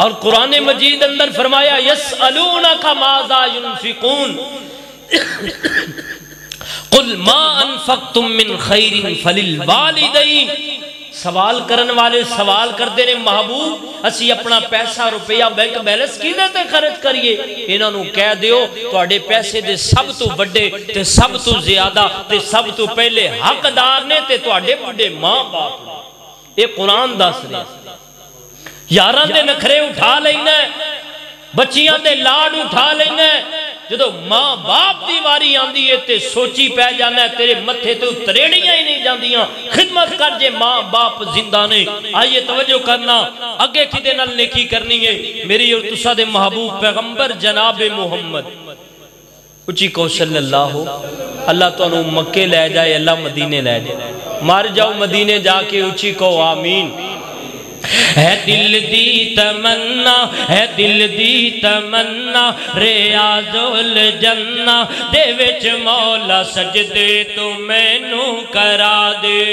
اور قرآن مجید اندر فرمایا یسألونک ماذا ينفقون قل ما انفقتم من خیر فللوالدین، سوال کرن والے سوال کر دینے محبوب اسی اپنا پیسہ روپیہ بینک بیلنس کی دیتے خرچ کریے، انہوں نے کہہ دیو تو اڑے پیسے دے سب تو بڑے تے سب تو زیادہ تے سب تو پہلے حق دار نے تے تو اڑے بڑے ماں باپ، یہ قرآن دس رہے یاران دے نکھرے اٹھا لینا ہے، بچیاں دے لاڈ اٹھا لینا ہے، جدو ماں باپ دی واری آندی ہے تے سوچی پہ جانا ہے تیرے متھے تو تریڑیاں ہی نہیں جاندیاں، خدمت کر جے ماں باپ زندہ نے۔ آئیے توجہ کرنا، اگے کدے نال نیکی کرنی ہے؟ میری اور تسا دے محبوب پیغمبر جناب محمد اچھی کو صلی اللہ تو انہوں مکے لے جائے، اللہ مدینے لے جائے، مار جاؤ مدینے جا کے اچھی کو آمین۔ ہے دل دی تمنا، ہے دل دی تمنا، ریاض الجنہ دے وچ مولا سجدے تو مینوں کرا دے،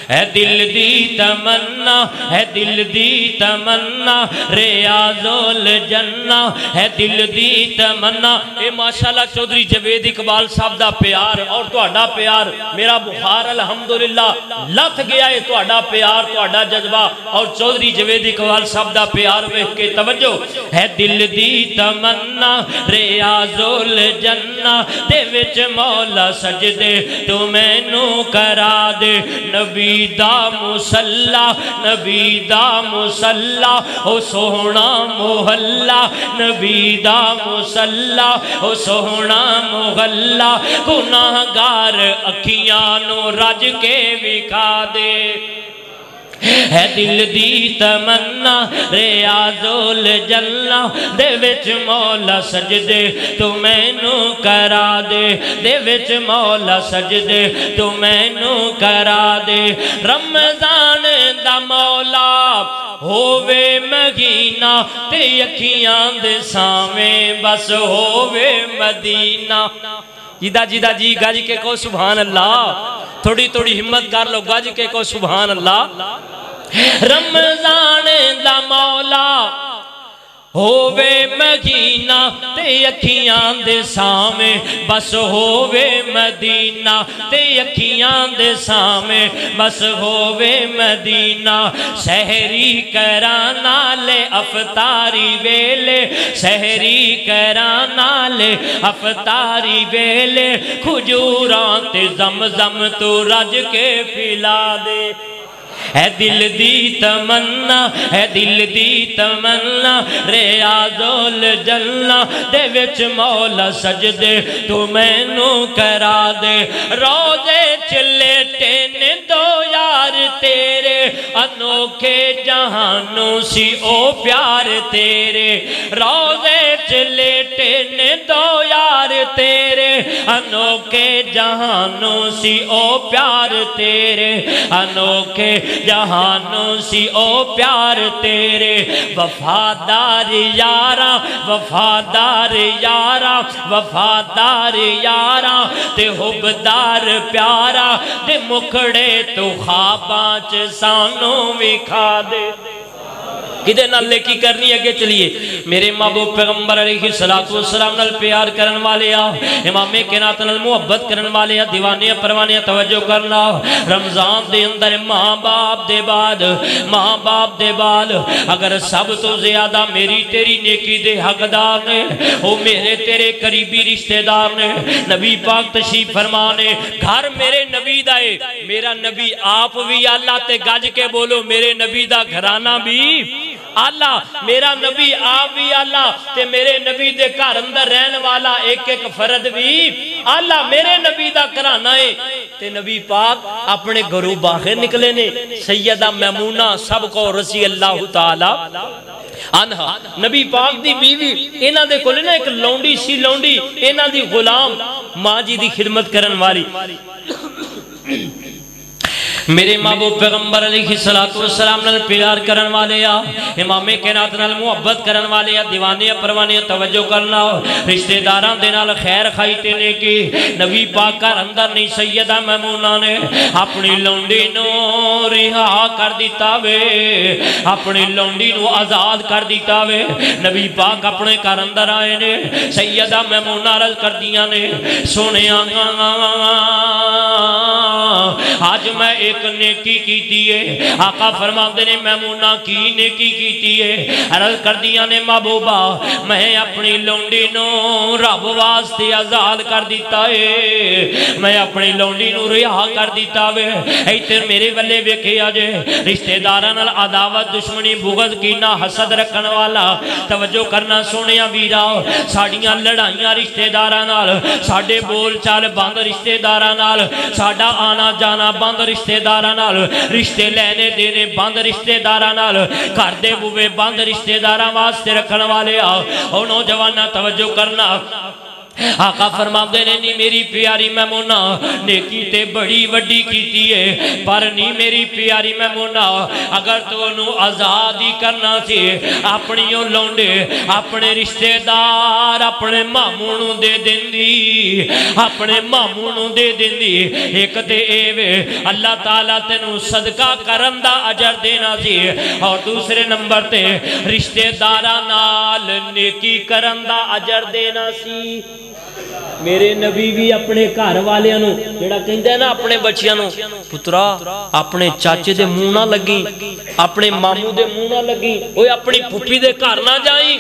ہے دل دی تمنا، ہے دل دی تمنا، ریاض الجنہ ہے دل دی تمنا۔ اے ماشاءاللہ چودھری جوید اقبال صاحب دا پیار اور تہاڈا پیار، میرا بخار الحمدللہ لت گیا ہے، تہاڈا پیار تہاڈا جذبہ اور چودھری جوید اقبال صاحب دا پیار ویکھ کے توجہ، ہے دل دی تمنا، ریاض الجنہ دے وچ مولا سجدے تو مینوں کرا دے، نبی دا مسلح، نبی دا مسلح او سونا محلہ، نبی دا مسلح او سونا محلہ، گناہگار اکھیاں نو رج کے وکھا دے۔ ہے دل دی تمنا ریاض الجنہ دے وچ مولا سجدے تو مینو کرا دے وچ مولا سجدے تو مینو کرا دے رمضان دا مولا ہووے مہینہ تے اکھیاں دے سامیں بس ہووے مدینہ جیدہ جیدہ جی گاجی کے کو سبحان اللہ تھوڑی تھوڑی ہمت کر لو گاجی کے کو سبحان اللہ رمضان دا مولا ہووے مہینہ تے اکھیاں دے سامیں بس ہووے مدینہ تے اکھیاں دے سامیں بس ہووے مدینہ سحری کرانا لے افطاری ویلے سحری کرانا لے افطاری ویلے کھجوران تے زمزم تو رج کے پلا دے ہے دل دی تمنا ہے دل دی تمنا ریاض الجنہ دے وچ مولا سجدے تو مینو کرا دے روزے چلے ٹینے دو یار تیرے انوکھے جہانوں سی او پیار تیرے روزے چلے ٹینے دو یار تیرے انوکھے جہانوں سی او پیار تیرے انوکھے جہانوں سی او پیار تیرے وفادار یارا وفادار یارا وفادار یارا تے حبدار پیارا تے مکھڑے تو خواباں چ سانوں وکھا دے کدے نال لے کی کرنی ہے کہ چلیے میرے محبوب پیغمبر علیہ السلام نال پیار کرن والے امام کائنات نال محبت کرن والے دیوانے پروانے توجہ کرنا رمضان دے اندر ماں باپ دے بعد اگر سب تو زیادہ میری تیری نیکی دے حقدار نے وہ میرے تیرے قریبی رشتہ دار نے نبی پاک تشریف فرمانے گھر میرے نبی دائے میرا نبی آپ بھی اللہ تے گج کے بولو میرے نبی دا گھرانہ بھی اللہ میرا نبی آپ بھی اللہ تے میرے نبی دے گھر اندر رہن والا ایک ایک فرد بھی اللہ میرے نبی دا کرانہ ہے تے نبی پاک اپنے گھروں باہر نکلے نے سیدہ میمونہ سب کو رضی اللہ تعالی عنہ نبی پاک دی بیوی اینا دے کولے نا ایک لونڈی سی لونڈی اینا دی غلام ماں جی دی خدمت کرن والی میرے محبوب پیغمبر علیہ السلام نال پیار کرن والے امام کائنات نال محبت کرن والے دیوانے پروانے توجہ کرنا رشتہ داراں دے نال خیر خائی تے نیکی نبی پاک گھر اندر نہیں سیدہ میمونہ نے اپنی لونڈی نو رہا کر دیتا وے اپنی لونڈی نو آزاد کر دیتا وے نبی پاک اپنے گھر اندر آئے نے سیدہ میمونہ رض کر دیا نے سونے آج میں ایک نیکی کیتی ہے آقا فرماتے نے میمونہ کی نیکی کیتی ہے عرض کر دیا نے محبوبہ میں اپنی لونڈی نو رب واسطے آزاد کر دیتا ہے میں اپنی لونڈی نو رہا کر دیتا ہے ایتر میرے والے ویکھے آجے رشتہ داراں نال عداوت دشمنی بغض کینہ حسد رکھن والا توجہ کرنا سونیا ویرا ساڑیاں لڑائیاں رشتہ داراں نال ساڑے بول چال بند رشتہ داراں نال ساڑا آنا جانا بند رشتہ داراں نال رشتے لینے دینے بند رشتے داراں نال گھر دے بوے بند رشتے داراں واسطے رکھن والے او نوجواناں توجہ کرنا آقا فرماندے نے نہیں میری پیاری میمونہ نیکی تے بڑی وڈی کیتی ہے پر نہیں میری پیاری میمونہ اگر تو انہوں آزادی کرنا تھی اپنیوں لونڈے اپنے رشتہ دار اپنے مامونوں دے دن دی اپنے مامونوں دے دن دی ایک تے ایوے اللہ تعالیٰ تینوں صدقہ کرن دا اجر دینا تھی اور دوسرے نمبر تے رشتہ داراں نال نیکی کرن دا اجر دینا سی میرے نبی بھی اپنے گھر والے نو جڑا کہندا ہے نا اپنے بچیاں نو پترا اپنے چاچے دے منہ نہ لگی اپنے ماموں دے منہ نہ لگی اوے اپنی پھپھی دے گھر نہ جائیں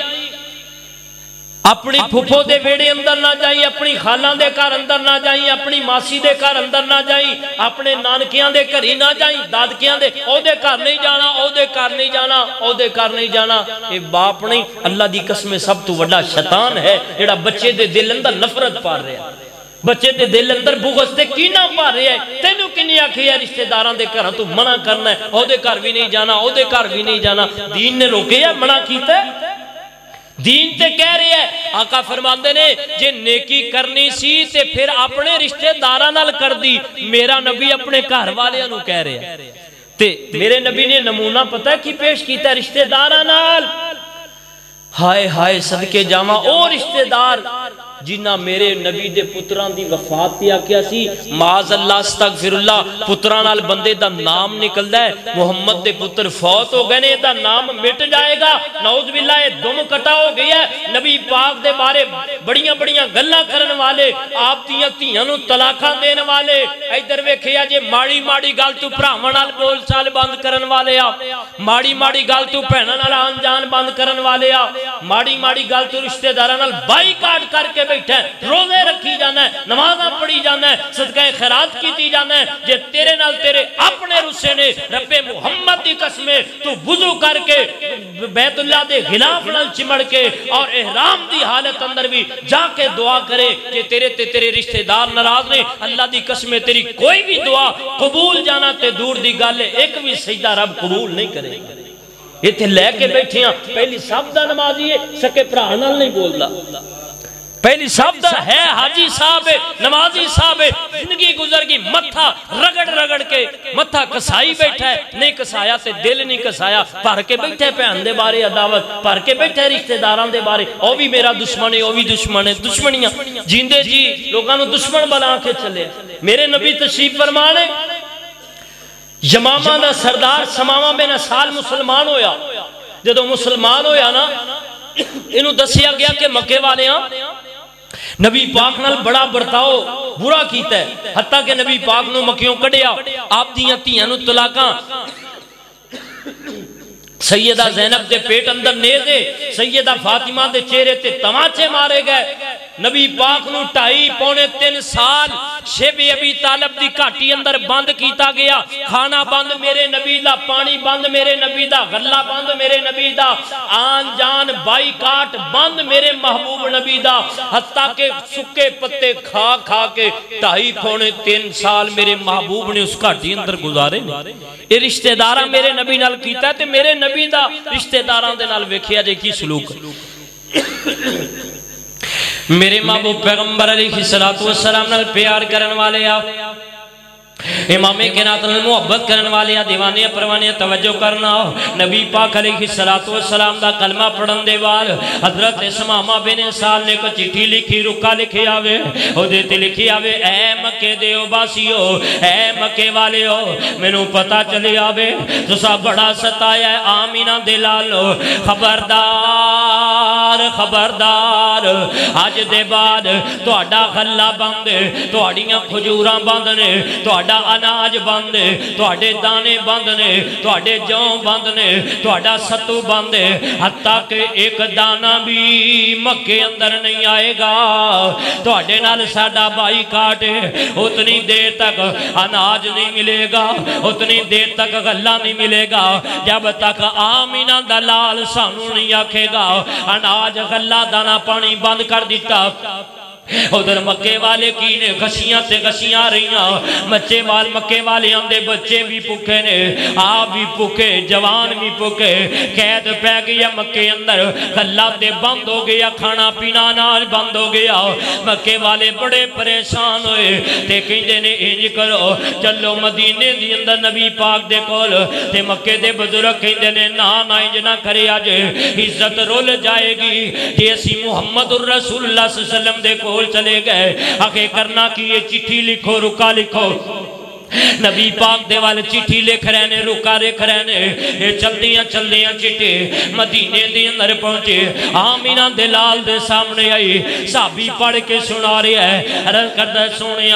اپنی پھپھو دے ویڑے اندر نہ جائیں اپنی خالاں دے گھر اندر نہ جائیں اپنی ماسی دے گھر اندر نہ جائیں اپنے نانکیاں دے گھر ہی نہ جائیں دادکیاں دے او دے گھر نہیں جانا او دے گھر نہیں جانا او دے گھر نہیں جانا اے باپ نہیں اللہ دی قسم سب تو بڑا شیطان ہے جڑا بچے دے دل اندر نفرت پار رہا بچے دے دل اندر بغض تے کینہ پا رہے ہیں، تینوں کنی آکھی ہے رشتہ داران دے گھراں تو منع کرنا ہے، او دے گھر بھی نہیں جانا، او دے گھر بھی نہیں جانا. دین نے روکے یا منع کیتا ہے؟ دین تے کہہ رہے ہیں. آقا فرماندے نے جے نیکی کرنی سی تے پھر اپنے رشتہ داراں نال کر دی. میرا نبی اپنے گھر والے نوں کہہ رہے ہیں تے میرے نبی نے نمونہ پتہ ہے کی پیش کیتا ہے رشتہ داراں نال. ہائے ہائے صدقے جاواں او رشتہ دار جنہ میرے نبی دے پتران دی وفات پہ آکیا سی معاذ اللہ استغفر اللہ پتران نال بندے دا نام نکل ہے محمد دے پتر فوت ہو گئے نے دا نام مٹ جائے گا نعوذ باللہ یہ دم کٹا ہو گیا ہے. نبی پاک دے بارے بڑیاں بڑیاں گلاں کرن والے آپ دیاں تیاں نوں طلاقاں دین والے ادھر ویکھیا جے ماڑی ماڑی گل تو بھراواں نال بول چال بند کرن والے آ ماڑی ماڑی گل تو بہناں نال آن جان بند کرن والے آ ماڑی ماڑی گل تو رشتہ داراں نال بائی کاٹ کر کے بیٹھا ہے روزے رکھی جانا ہے نمازاں پڑھی جانا ہے صدقہ خیرات کیتی جانا ہے. جے تیرے نال تیرے اپنے رسے نے رب محمد دی قسم تو وضو کر کے بیت اللہ دے غلاف نال چمڑ کے اور احرام دی حالت اندر بھی جا کے دعا کرے کہ تیرے رشتہ دار ناراض نے اللہ دی قسم تیری کوئی بھی دعا قبول جانا تے دور دی گل ہے ایک بھی سجدہ رب قبول نہیں کرے گا. یہ تھے لے کے بیٹھے ہیں پہلی صاحب دا نمازی ہے سکے پرا نال نہیں بولدا پہلی صاحب دا ہے حاجی صاحب ہے نمازی صاحب ہے زندگی گزر گئی متھا رگڑ رگڑ کے متھا کسائی بیٹھا ہے نہیں کسایا تے دل نہیں کسایا پڑھ کے بیٹھے ہے پہن دے بارے عداوت پڑھ کے بیٹھے ہے رشتہ داران دے بارے او بھی میرا دشمن ہے او بھی دشمن ہے دشمنیاں جیندے جی لوگاں نو دشمن بنا کے چلے. میرے نبی تشریف فرمانے یمامہ دا سردار سمامہ بن اسال مسلمان ہویا جدو مسلمان ہویا نا انہوں دسیا گیا کہ مکے والے ہاں نبی پاک نال بڑا برتاؤ برا کیتا ہے حتیٰ کہ نبی پاک نو مکیوں کڑیا آپ دیاں تیاں نو طلاقاں سیدہ زینب دے پیٹ اندر نیزے سیدہ فاطمہ دے چہرے تے تماچے مارے گئے. نبی پاک نو 2.5-3 سال شیب ابی طالب دی کاٹی اندر بند کیتا گیا کھانا بند میرے نبی دا پانی بند میرے نبی دا غلہ بند میرے نبی دا آن جان بائی کاٹ بند میرے محبوب نبی دا حتیٰ کہ سکے پتے کھا کھا کے 2.5-3 سال میرے محبوب نے اس کاٹی اندر گزارے. یہ رشتہ دارہ میرے نبی نال کیتا ہے تے میرے نبی دا رشتہ داران دے نال ویکھیا جے کی سلوک. میرے محبوب پیغمبر علیہ السلام نال پیار کرن والے آ امام کائنات نال محبت کرن والے آ دیوانے پروانے توجہ کرنا. نبی پاک علیہ السلام دا کلمہ پڑھن دے بعد حضرت سمامہ بن اسال نے کو چٹھی لکھی رکا لکھی آوے او دیتے لکھی آوے اے مکے دے عباسیو اے مکے والے ہو مینوں پتہ چلے آوے تسا بڑا ستایا ہے آمینہ دے لالو خبردار خبردار آج دے بعد تہاڈا غلہ بند تہاڈیاں کھجوراں بند نے تہاڈا اناج بند تہاڈے دانے بند نے تہاڈے جو بند نے تہاڈا ستو بند حتیٰ کہ ایک دانہ بھی مکے اندر نہیں آئے گا تہاڈے نال ساڈا بائی کاٹ اتنی دیر تک اناج نہیں ملے گا اتنی دیر تک غلہ نہیں ملے گا جب تک آمینہ دا لال سانو نہیں آکھے گا اناج غلہ دانہ پانی بند کر دیتا. ادھر مکے والے کی نے غشیاں تے غشیاں رہیاں مچے وال مکے والے اندے بچے بھی پکے نے آپ بھی پکے جوان بھی پکے قید پہ گیا مکے اندر غلہ تے بند ہو گیا کھانا پینا نال بند ہو گیا. مکے والے بڑے پریشان ہوئے تے کہندے نے انج کرو چلو مدینے دی اندر نبی پاک دے کول تے مکے دے بزرگ کہندے نے نا انج نہ کرے اج عزت رول جائے گی تے اسی محمد الرسول اللہ صلی اللہ علیہ وسلم دے کول چلے گئے آگے کرنا کی یہ چٹھی لکھو رکا لکھو نبی پاک دے والے چٹھی لکھ رہنے رکا لکھ رہنے یہ چلدیاں چٹھی مدینے دے اندر پہنچے آمینہ دے لال دے سامنے آئی صحابی پڑھ کے سنا رہے ہیں عرض کردہ سونے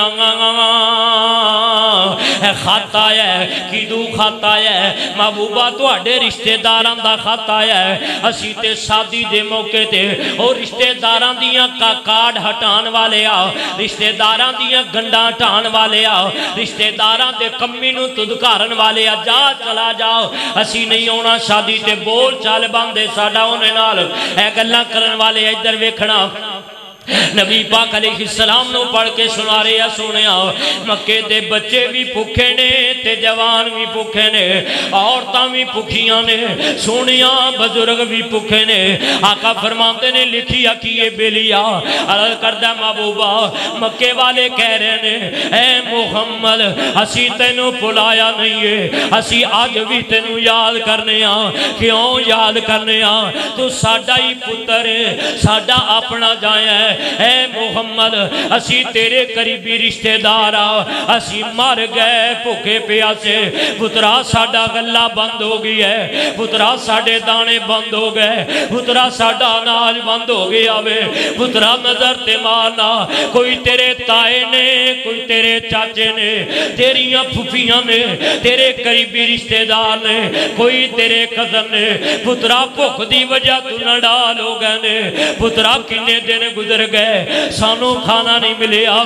خط آیا ہے کیدو خط آیا ہے محبوبہ تو اڈے رشتہ داران دا خط آیا ہے اسی تے شادی دے موقع تے اور رشتہ داران دیاں کا کارڈ ہٹان والے آ رشتہ داران دیاں گنڈا ہٹان والے آ رشتہ داران دے کمی نو تدکارن والے آ جا چلا جاؤ اسی نہیں ہونا شادی تے بول چال باندے ساڑا ہونے نال اے گلہ کرن والے ادھر ویکھنا نبی پاک علیہ السلام نو پڑھ کے سنا رہے ہیں سونیا مکے دے بچے بھی بھوکے نے تے جوان بھی بھوکے نے عورتاں بھی بھوکیاں نے سونیا بزرگ بھی بھوکے نے آقا فرماتے نے لکھیا کہ یہ بیلیا عرض کردہ محبوبہ مکے والے کہہ رہے نے اے محمد اسی تینوں بلایا نہیں ہے اسی آج بھی تینوں یاد کرنے کیوں یاد کرنے تو ساڈا ہی پتر ہے ساڈا اپنا جایا ہے اے محمد اسی تیرے قریبی رشتہ دار اسی مر گئے بھوکے پیاسے پترا ساڈا گلا بند ہو گئی ہے پترا ساڈے دانے بند ہو گئے پترا ساڈا اناج بند ہو گیا وے پترا نظر تے مارنا کوئی تیرے تائے نے کوئی تیرے چاچے نے تیریاں پھوپھیاں نے تیرے قریبی رشتہ دار نے کوئی تیرے کزن نے پترا بھوک دی وجہ تو نڈال ہو گئے نے پترا کنے دن گزر گئے سانو کھانا نہیں ملیا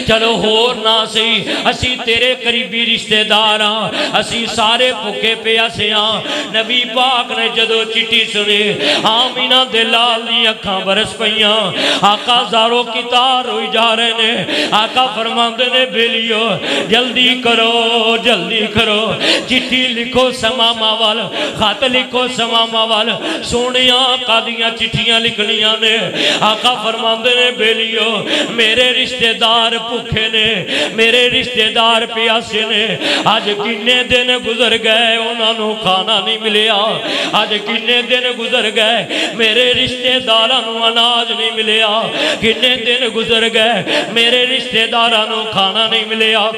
چلو ہور نہ سی اسی تیرے قریبی رشتہ دار اسی سارے بھوکے پیاسے نبی پاک نے جدو چٹھی سنی آمینہ دے لال دی اکھاں برس پئیاں آقا زارو کی تار ہوئی جا رہے نے آقا فرماندے نے بیلیو جلدی کرو چٹھی لکھو سماما وال خط لکھو سماما وال سونیاں قادیاں چٹھیاں لکھنیاں نے آقا فرماندے نے بیلیو میرے رشتہ دار بھوکے نے میرے رشتہ دار پیاسے نے آج کنے دن گزر گئے انہاں نو کھانا نہیں ملیا آج کنے دن گزر گئے میرے رشتہ داراں نو اناج نہیں ملیا کنے دن گزر گئے میرے رشتہ داراں نو کھانا نہیں ملیا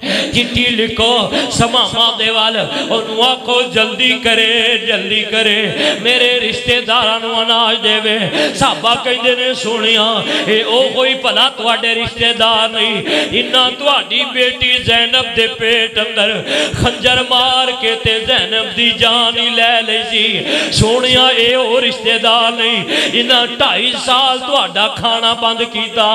چٹھی لکھو سماما دے وال انہوں آکھو جلدی کرے میرے رشتہ دارانو اناج دے وے صحابہ کہندے نے سونیاں اے او کوئی پلا تواڈے رشتہ دار نہیں انہاں تواڈی بیٹی زینب دے پیٹ اندر خنجر مار کے تے زینب دی جان ہی لے لئی سی سونیاں اے او رشتہ دار نہیں انہاں 2.5 سال تواڈا کھانا بند کیتا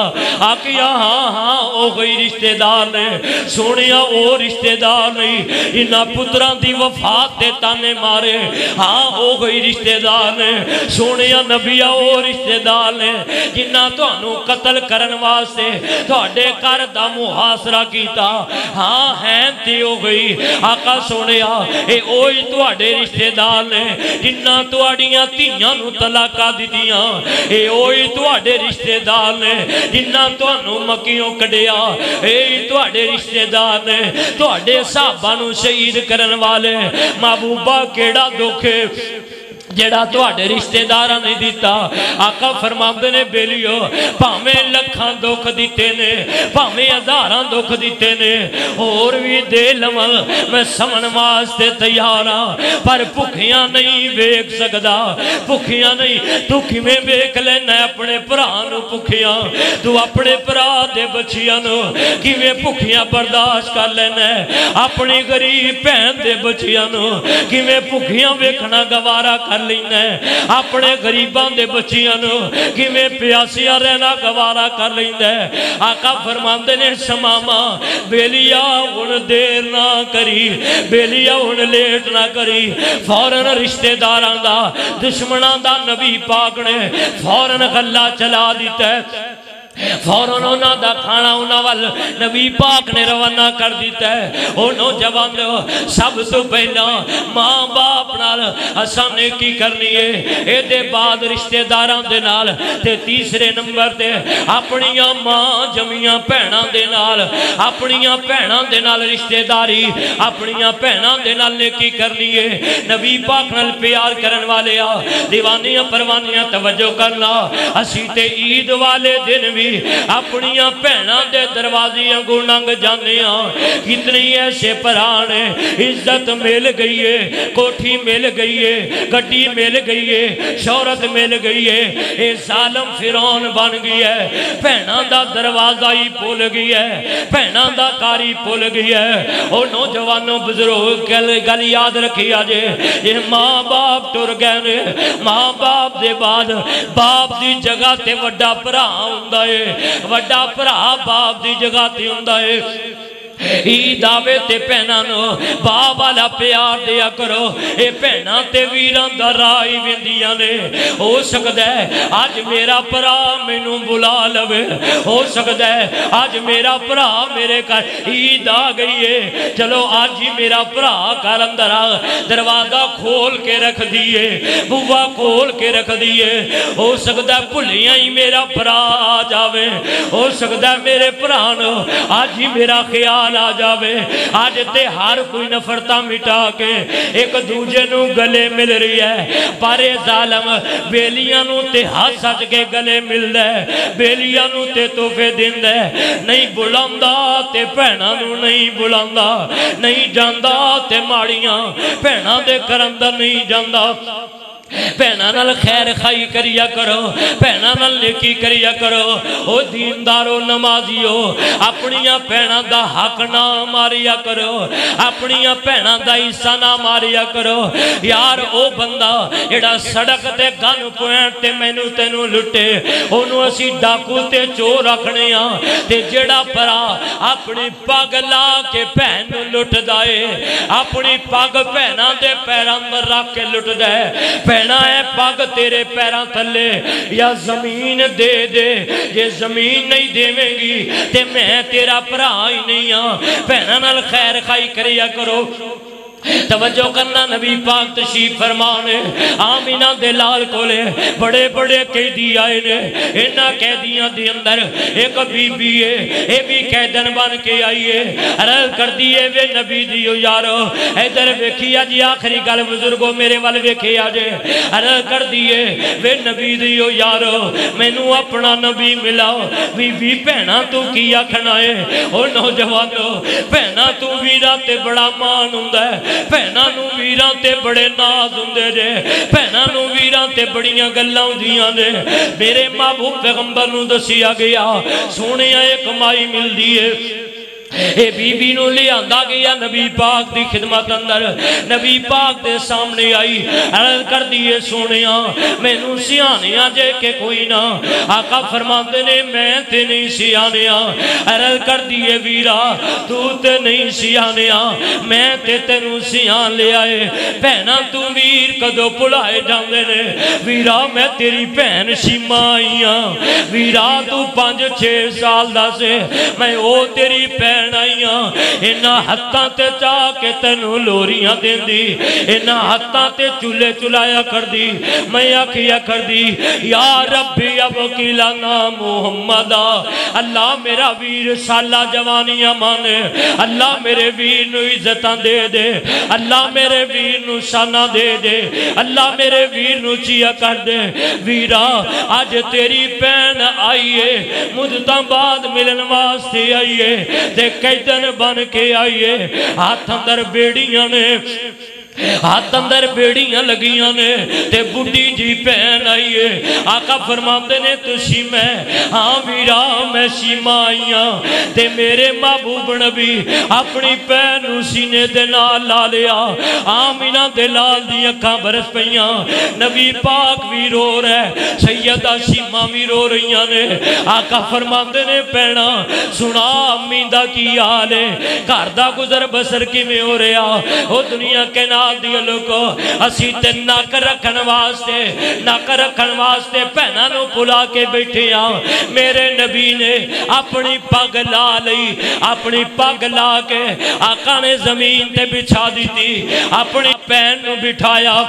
آکھیا ہاں او کوئی رشتہ دار نے سونیا او رشتہ دار نہیں انہاں پتران دی وفات دے تانے مارے ہاں او کوئی رشتہ دار نے سونیا نبیہ او رشتہ دار نے جنہاں تو انہوں قتل کرن واسطے تو اڈے کر دا محاصرہ کیتا ہاں ہیں تے ہو گئی آقا سونیا اے اوئی تو اڈے رشتہ دار نے جنہاں تو اڈیاں تیاں نو طلاقہ دی دیاں اے اوئی تو اڈے رشتہ دار نے جنہاں تو انہوں مکیوں کڑیا اے تو اڈے رشتہ دار نے تو اڈے صحابہ نو شہید کرن والے محبوبہ کیڑا دکھے جڑا تو اڈے رشتہ دارہ نہیں دیتا آقا فرماندے نے بیلیو پاہمیں لکھاں دکھ دیتے نے پاہمیں ہزاراں دکھ دیتے نے اور بھی دے لمل میں سمن واسطے تیارا پر بھکیاں نہیں بیک سکدا بھکیاں نہیں تو کیویں بیک لینا اپنے پرانو بھکیاں تو اپنے پرا دے بچیاں نو کیویں بھکیاں برداشت کر لینا اپنی غریب بہن دے بچیاں نو کیویں بھکیاں ویکھنا گوارا کر لینا ہے اپنے غریبان دے بچیاں نو کیویں پیاسیاں رہنا گوارا کر لینا ہے آقا فرماندے نے سماما بیلیا ان دیر نہ کری بیلیا ان لیٹ نہ کری فوراً رشتہ داران دا دشمنان دا نبی پاک نے فوراً غلہ چلا دیتا ہے فوراً انہاں دا کھانا انہاں وال نبی پاک نے روانہ کر دیتا ہے انہوں جوان سب تو پہلا ماں باپ نال اساں نے کی کرنی ہے اے دے بعد رشتہ داران دے نال تے تیسرے نمبر تے اپنیاں ماں جمیاں پہناں دے نال اپنیاں پہناں دے نال رشتہ داری اپنیاں پہناں دے نال نے کی کرنی ہے نبی پاک نال پیار کرن والے دیوانیاں پروانیاں توجہ کرنا اسی تے عید والے دن بھی اپنیاں پہناں دے دروازیاں کو ننگ جانے کتنی ایسے پرانے عزت مل گئی ہے کوٹھی مل گئی ہے گھٹی مل گئی ہے شہرت مل گئی ہے اے ظالم فرعون بن گئی ہے پہناں دا دروازہ ہی پھول گئی ہے پہناں دا کاری پھول گئی ہے اور نوجوانوں بزرگ گل یاد رکھی آجے یہ ماں باپ ٹر گئے ماں باپ دے بعد باپ دی جگہ تے وڈا پرا ہوندہ ہے وڈا پرا باپ دی جگہ تے ہوندہ ہے عید آوے تے بھیناں نو باپ والا پیار دیا کرو اے بھیناں تے ویراں دا رائی ویندیاں نے ہو سکدا ہے اج میرا بھرا مینوں بلا لوے ہو سکدا ہے اج میرا بھرا میرے گھر عید آ گئی ہے چلو اج ہی میرا بھرا گھر اندر آ دروازہ کھول کے رکھ دیے بوا کھول کے رکھ دیے ہو سکدا ہے بھلیاں ہی میرا بھرا آ جاوے ہو سکدا ہے میرے بھرا نو اج ہی میرا خیال آ جاوے آج تے ہر کوئی نفرتہ مٹا کے ایک دوجے نو گلے مل رہی ہے پارے ظالم بیلیاں نو تے ہاتھ سچ کے گلے مل دے بیلیاں نو تے توفے دن دے نہیں بلاندا تے بھیناں نو نہیں بلاندا نہیں جاندا تے ماڑیاں بھیناں دے کرندر نہیں جاندا بھیناں نال خیر خائی کریا کرو بھیناں نال نیکی کریا کرو او دیندارو نمازیو اپنیاں بھیناں دا حق نہ ماریا کرو اپنیاں بھیناں دا حصہ نہ ماریا کرو یار او بندہ جڑا سڑک تے گن پوائنٹ تے مینوں تینوں لٹے اونوں اسی ڈاکو تے چور رکھنے ہاں تے جڑا بھرا اپنی پگ لا کے بہن نوں لٹ دائے اپنی پگ بہناں دے پیراں اندر رکھ کے لٹ دے بہنا ہے پگ تیرے پیراں تھلے یا زمین دے دے یہ زمین نہیں دیویں گی تے میں تیرا بھرا ہی نہیں ہاں بہنا نال خیر خائی کریا کرو توجہ کرنا نبی پاک تشریف فرمانے آمینہ دے لال کولے بڑے بڑے قیدی آئے نے انہاں قیدیاں دے اندر ایک بی بی ہے اے بھی قیدن بن کے آئیے عرض کر دیئے وے نبی دیو یارو ادھر ویکھیا جی آخری گل بزرگوں میرے وال ویکھیا جے عرض کر دیئے وے نبی دیو یارو مینوں اپنا نبی ملاؤ بی بی بہنا تو کیا کھنائے او نوجوانو بہنا تو ویرا تے بڑا مان ہوندا ہے بہناں نو ویراں تے بڑے ناز ہوندے جے بہناں نو ویراں تے بڑیاں گلاں ہوندیاں نے میرے محبوب پیغمبر نو دسیا گیا سونے ایک مائی ملدی ہے اے بی بی نو لے آندہ گیا نبی پاک دی خدمت اندر نبی پاک دے سامنے آئی عرض کر دیئے سونیاں میں نو سیانیاں جے کہ کوئی نہ آقا فرماندے نے میں تے نہیں سیانیاں عرض کر دیئے ویرا تو تے نہیں سیانیاں میں تے نو سیان لے آئے بہنا تو ویر کدو پلائے جاندے نے ویرا میں تیری بہن شیما آئیاں ویرا تو 5-6 سال دا سے میں او تیری بہن انہاں ہتھاں تے چاہ کے تینوں لوریاں دین دی انہاں ہتھاں تے چولے چلایا کر دی میں آکھیا کر دی یا ربی اب کیلانا محمدہ اللہ میرا ویر سالہ جوانیاں مانے اللہ میرے ویر نو عزتاں دے دے اللہ میرے ویر نو شانہ دے دے اللہ میرے ویر نو چیا کر دے ویرا آج تیری بہن آئیے مدتاں بعد ملن واسطے آئیے قیدن بن کے آئیے ہاتھ اندر بیڑیاں نے ہاتھ اندر بیڑیاں لگیاں نے تے بڑی جی پہن آئیے آقا فرماتے نے تو شیمہ ہاں ویرا میں شیمہ آئیاں تے میرے محبوب نبی اپنی پہن سینے دے نال لا لیا آمینہ دے لال دی اکھاں برس پہیاں نبی پاک بھی رو رہے سیدہ شیمہ بھی رو رہیاں نے آقا فرماتے نے پہنا سنا امیندہ کی آلے کاردہ گزر بسر کی میں ہو رہا وہ دنیا کے نال دیو لوگو اسی تے ناک رکھن واسطے پہنا نو پلا کے بیٹھے آن میرے نبی نے اپنی پگ لا لئی اپنی پگ لا کے آقا نے زمین تے بچھا دی تھی اپنی پہن نو بٹھایا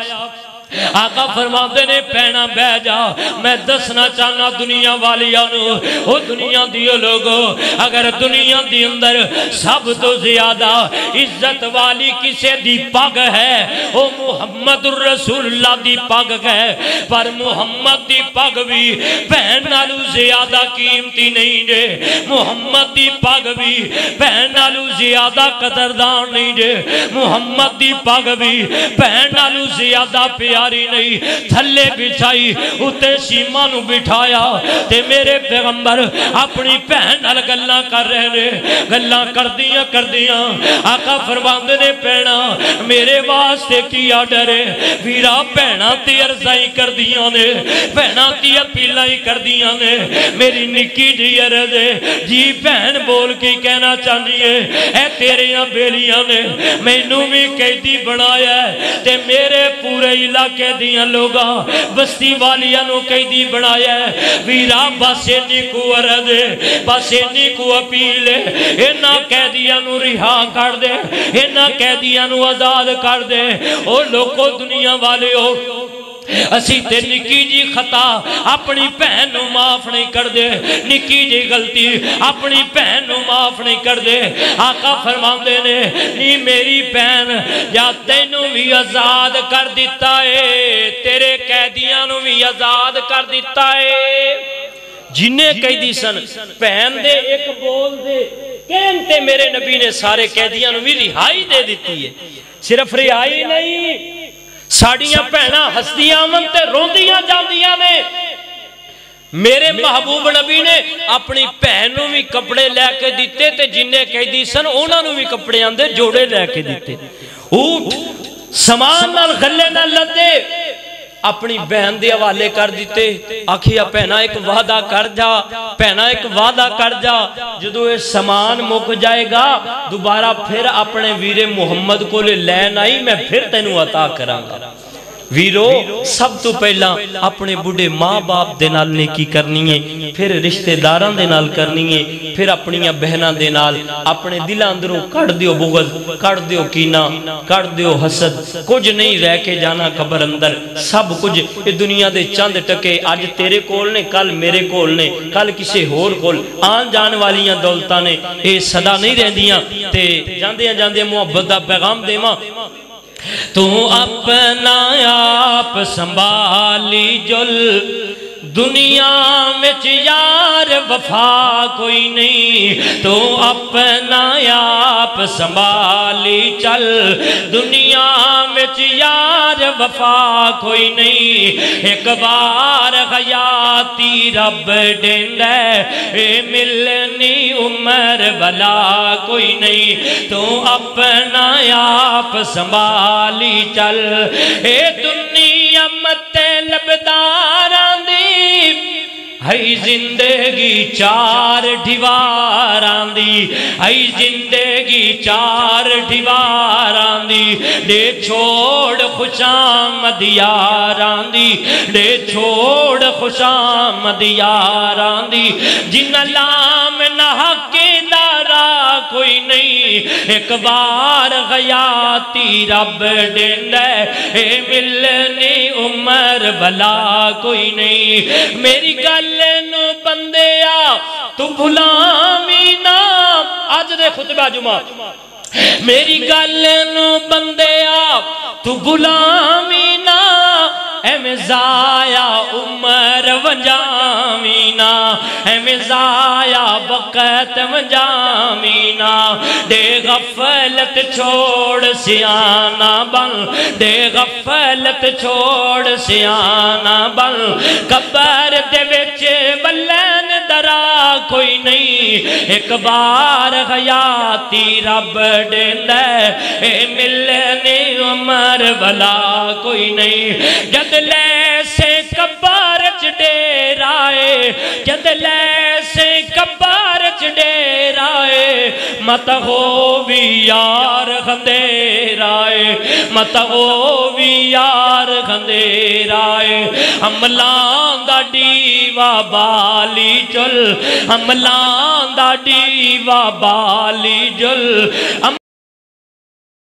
آقا فرماتے نے پہنا بہ جا میں دسنا چاہنا دنیا والیانو او دنیا دیو لوگو اگر دنیا دی اندر سب تو زیادہ عزت والی کسے دی پگ ہے او محمد الرسول اللہ دی پگ ہے پر محمد دی پگ بھی بہن نالو زیادہ قیمتی نہیں دے محمد دی پگ بھی بہن نالو زیادہ قدردان نہیں دے محمد دی پگ بھی بہن نالو زیادہ پیار تیاری نہیں تھلے بچھائی اتے سیما نو بٹھایا تے میرے پیغمبر اپنی بہن نال گلاں کر رہے نے گلاں کردیاں آقا فرماندے نے پینا میرے واسطے کی آڈر ہے ویرا بہناں تے عرضائی کردیاں نے بہناں تے اپیلائی کردیاں نے میری نکی جی عرض ہے جی بہن بول کی کہنا چاہنی ہے اے تیریاں بیلیاں نے مینوں بھی قیدی بنایا ہے تے میرے پورے علاقے دیاں لوگاں بستی والیاں نو قیدی بنایا ہے ویرا بس اینی کو عرض ہے بس اینی کو اپیل ہے اینا قیدیاں نو رہا کر دے اینا قیدیاں نو آزاد کر دے او لوگوں دنیا والے ہو اسی تے نکی جی خطا اپنی بہن نو معاف نہیں کر دے نکی جی غلطی اپنی بہن نو معاف نہیں کر دے آقا فرماندے نے نی میری بہن یا تینو بھی آزاد کر دیتا ہے تیرے قیدیاں نو بھی آزاد کر دیتا ہے جنہیں قیدی سن بہن دے ایک بول دے کہنتے میرے نبی نے سارے قیدیاں نو بھی رہائی دے دیتی ہے صرف رہائی نہیں ساڑیاں پہنا ہستیاں منتے روندیاں جاندیاں نے میرے محبوب نبی نے اپنی پہنوں بھی کپڑے لے کے دیتے تے جنہیں قیدی سن انہوں بھی کپڑے آندے جوڑے لے کے دیتے اوٹ سامان نال غلے نال لدے اپنی بہن دے حوالے کر دیتے آکھیا پہنا ایک وعدہ کر جا پہنا ایک وعدہ کر جا جدو یہ سامان مک جائے گا دوبارہ پھر اپنے ویر محمد کو لے آئی میں پھر تینوں عطا کرانگا ویرو سب تو پہلا اپنے بڑے ماں باپ دے نال نیکی کرنی ہے پھر رشتہ داران دے نال کرنی ہے پھر اپنی بہناں دے نال اپنے دل اندروں کڑ دیو بغض کڑ دیو کینہ کڑ دیو حسد کچھ نہیں رہ کے جانا قبر اندر سب کچھ یہ دنیا دے چند ٹکے آج تیرے کول نے کل میرے کول نے کل کسے ہور کول آن جان والیاں دولتاں نے اے صدا نہیں رہ دیاں تے جاندیاں محبت دا پیغام دے ماں تو اپنا آپ سنبھالی جل دنیا میں یار وفا کوئی نہیں تو اپنا آپ سنبھالی چل دنیا میں یار وفا کوئی نہیں ایک بار حیاتی رب دیندے اے ملنی عمر بلا کوئی نہیں تو اپنا آپ سنبھالی چل اے دنیا متے لبداران دی ہائی زندگی چار ڈھیواران دی ہائی زندگی چار ڈھیواران دی دے چھوڑ خوشامد یاران دی دے چھوڑ خوشامد یاران دی جن لام نحقی دارا کوئی نہیں ایک بار غیاتی رب دیندے اے ملنی عمر بلا کوئی نہیں میری گل نو بندیا تو بھلامی نا آج دے خطبہ جمعہ میری گل نو بندیا تو بھلامی نا اے میں زایا عمر ونجامینا اے میں زایا وقت ونجامینا دے غفلت چھوڑ سیانا بن دے غفلت چھوڑ سیانا بن قبر دے وچ بلین درا کوئی نہیں ایک بار حیاتی رب دیندے اے ملنی عمر بلا کوئی نہیں جد لے سے کبارچ ڈیرائے جد لے سے کبارچ ڈیرائے مت ہو بھی یار خندیرائے مت ہو بھی یار خندیرائے حملان دا ڈیوہ بالی جل حملان دا ڈیوہ بالی جل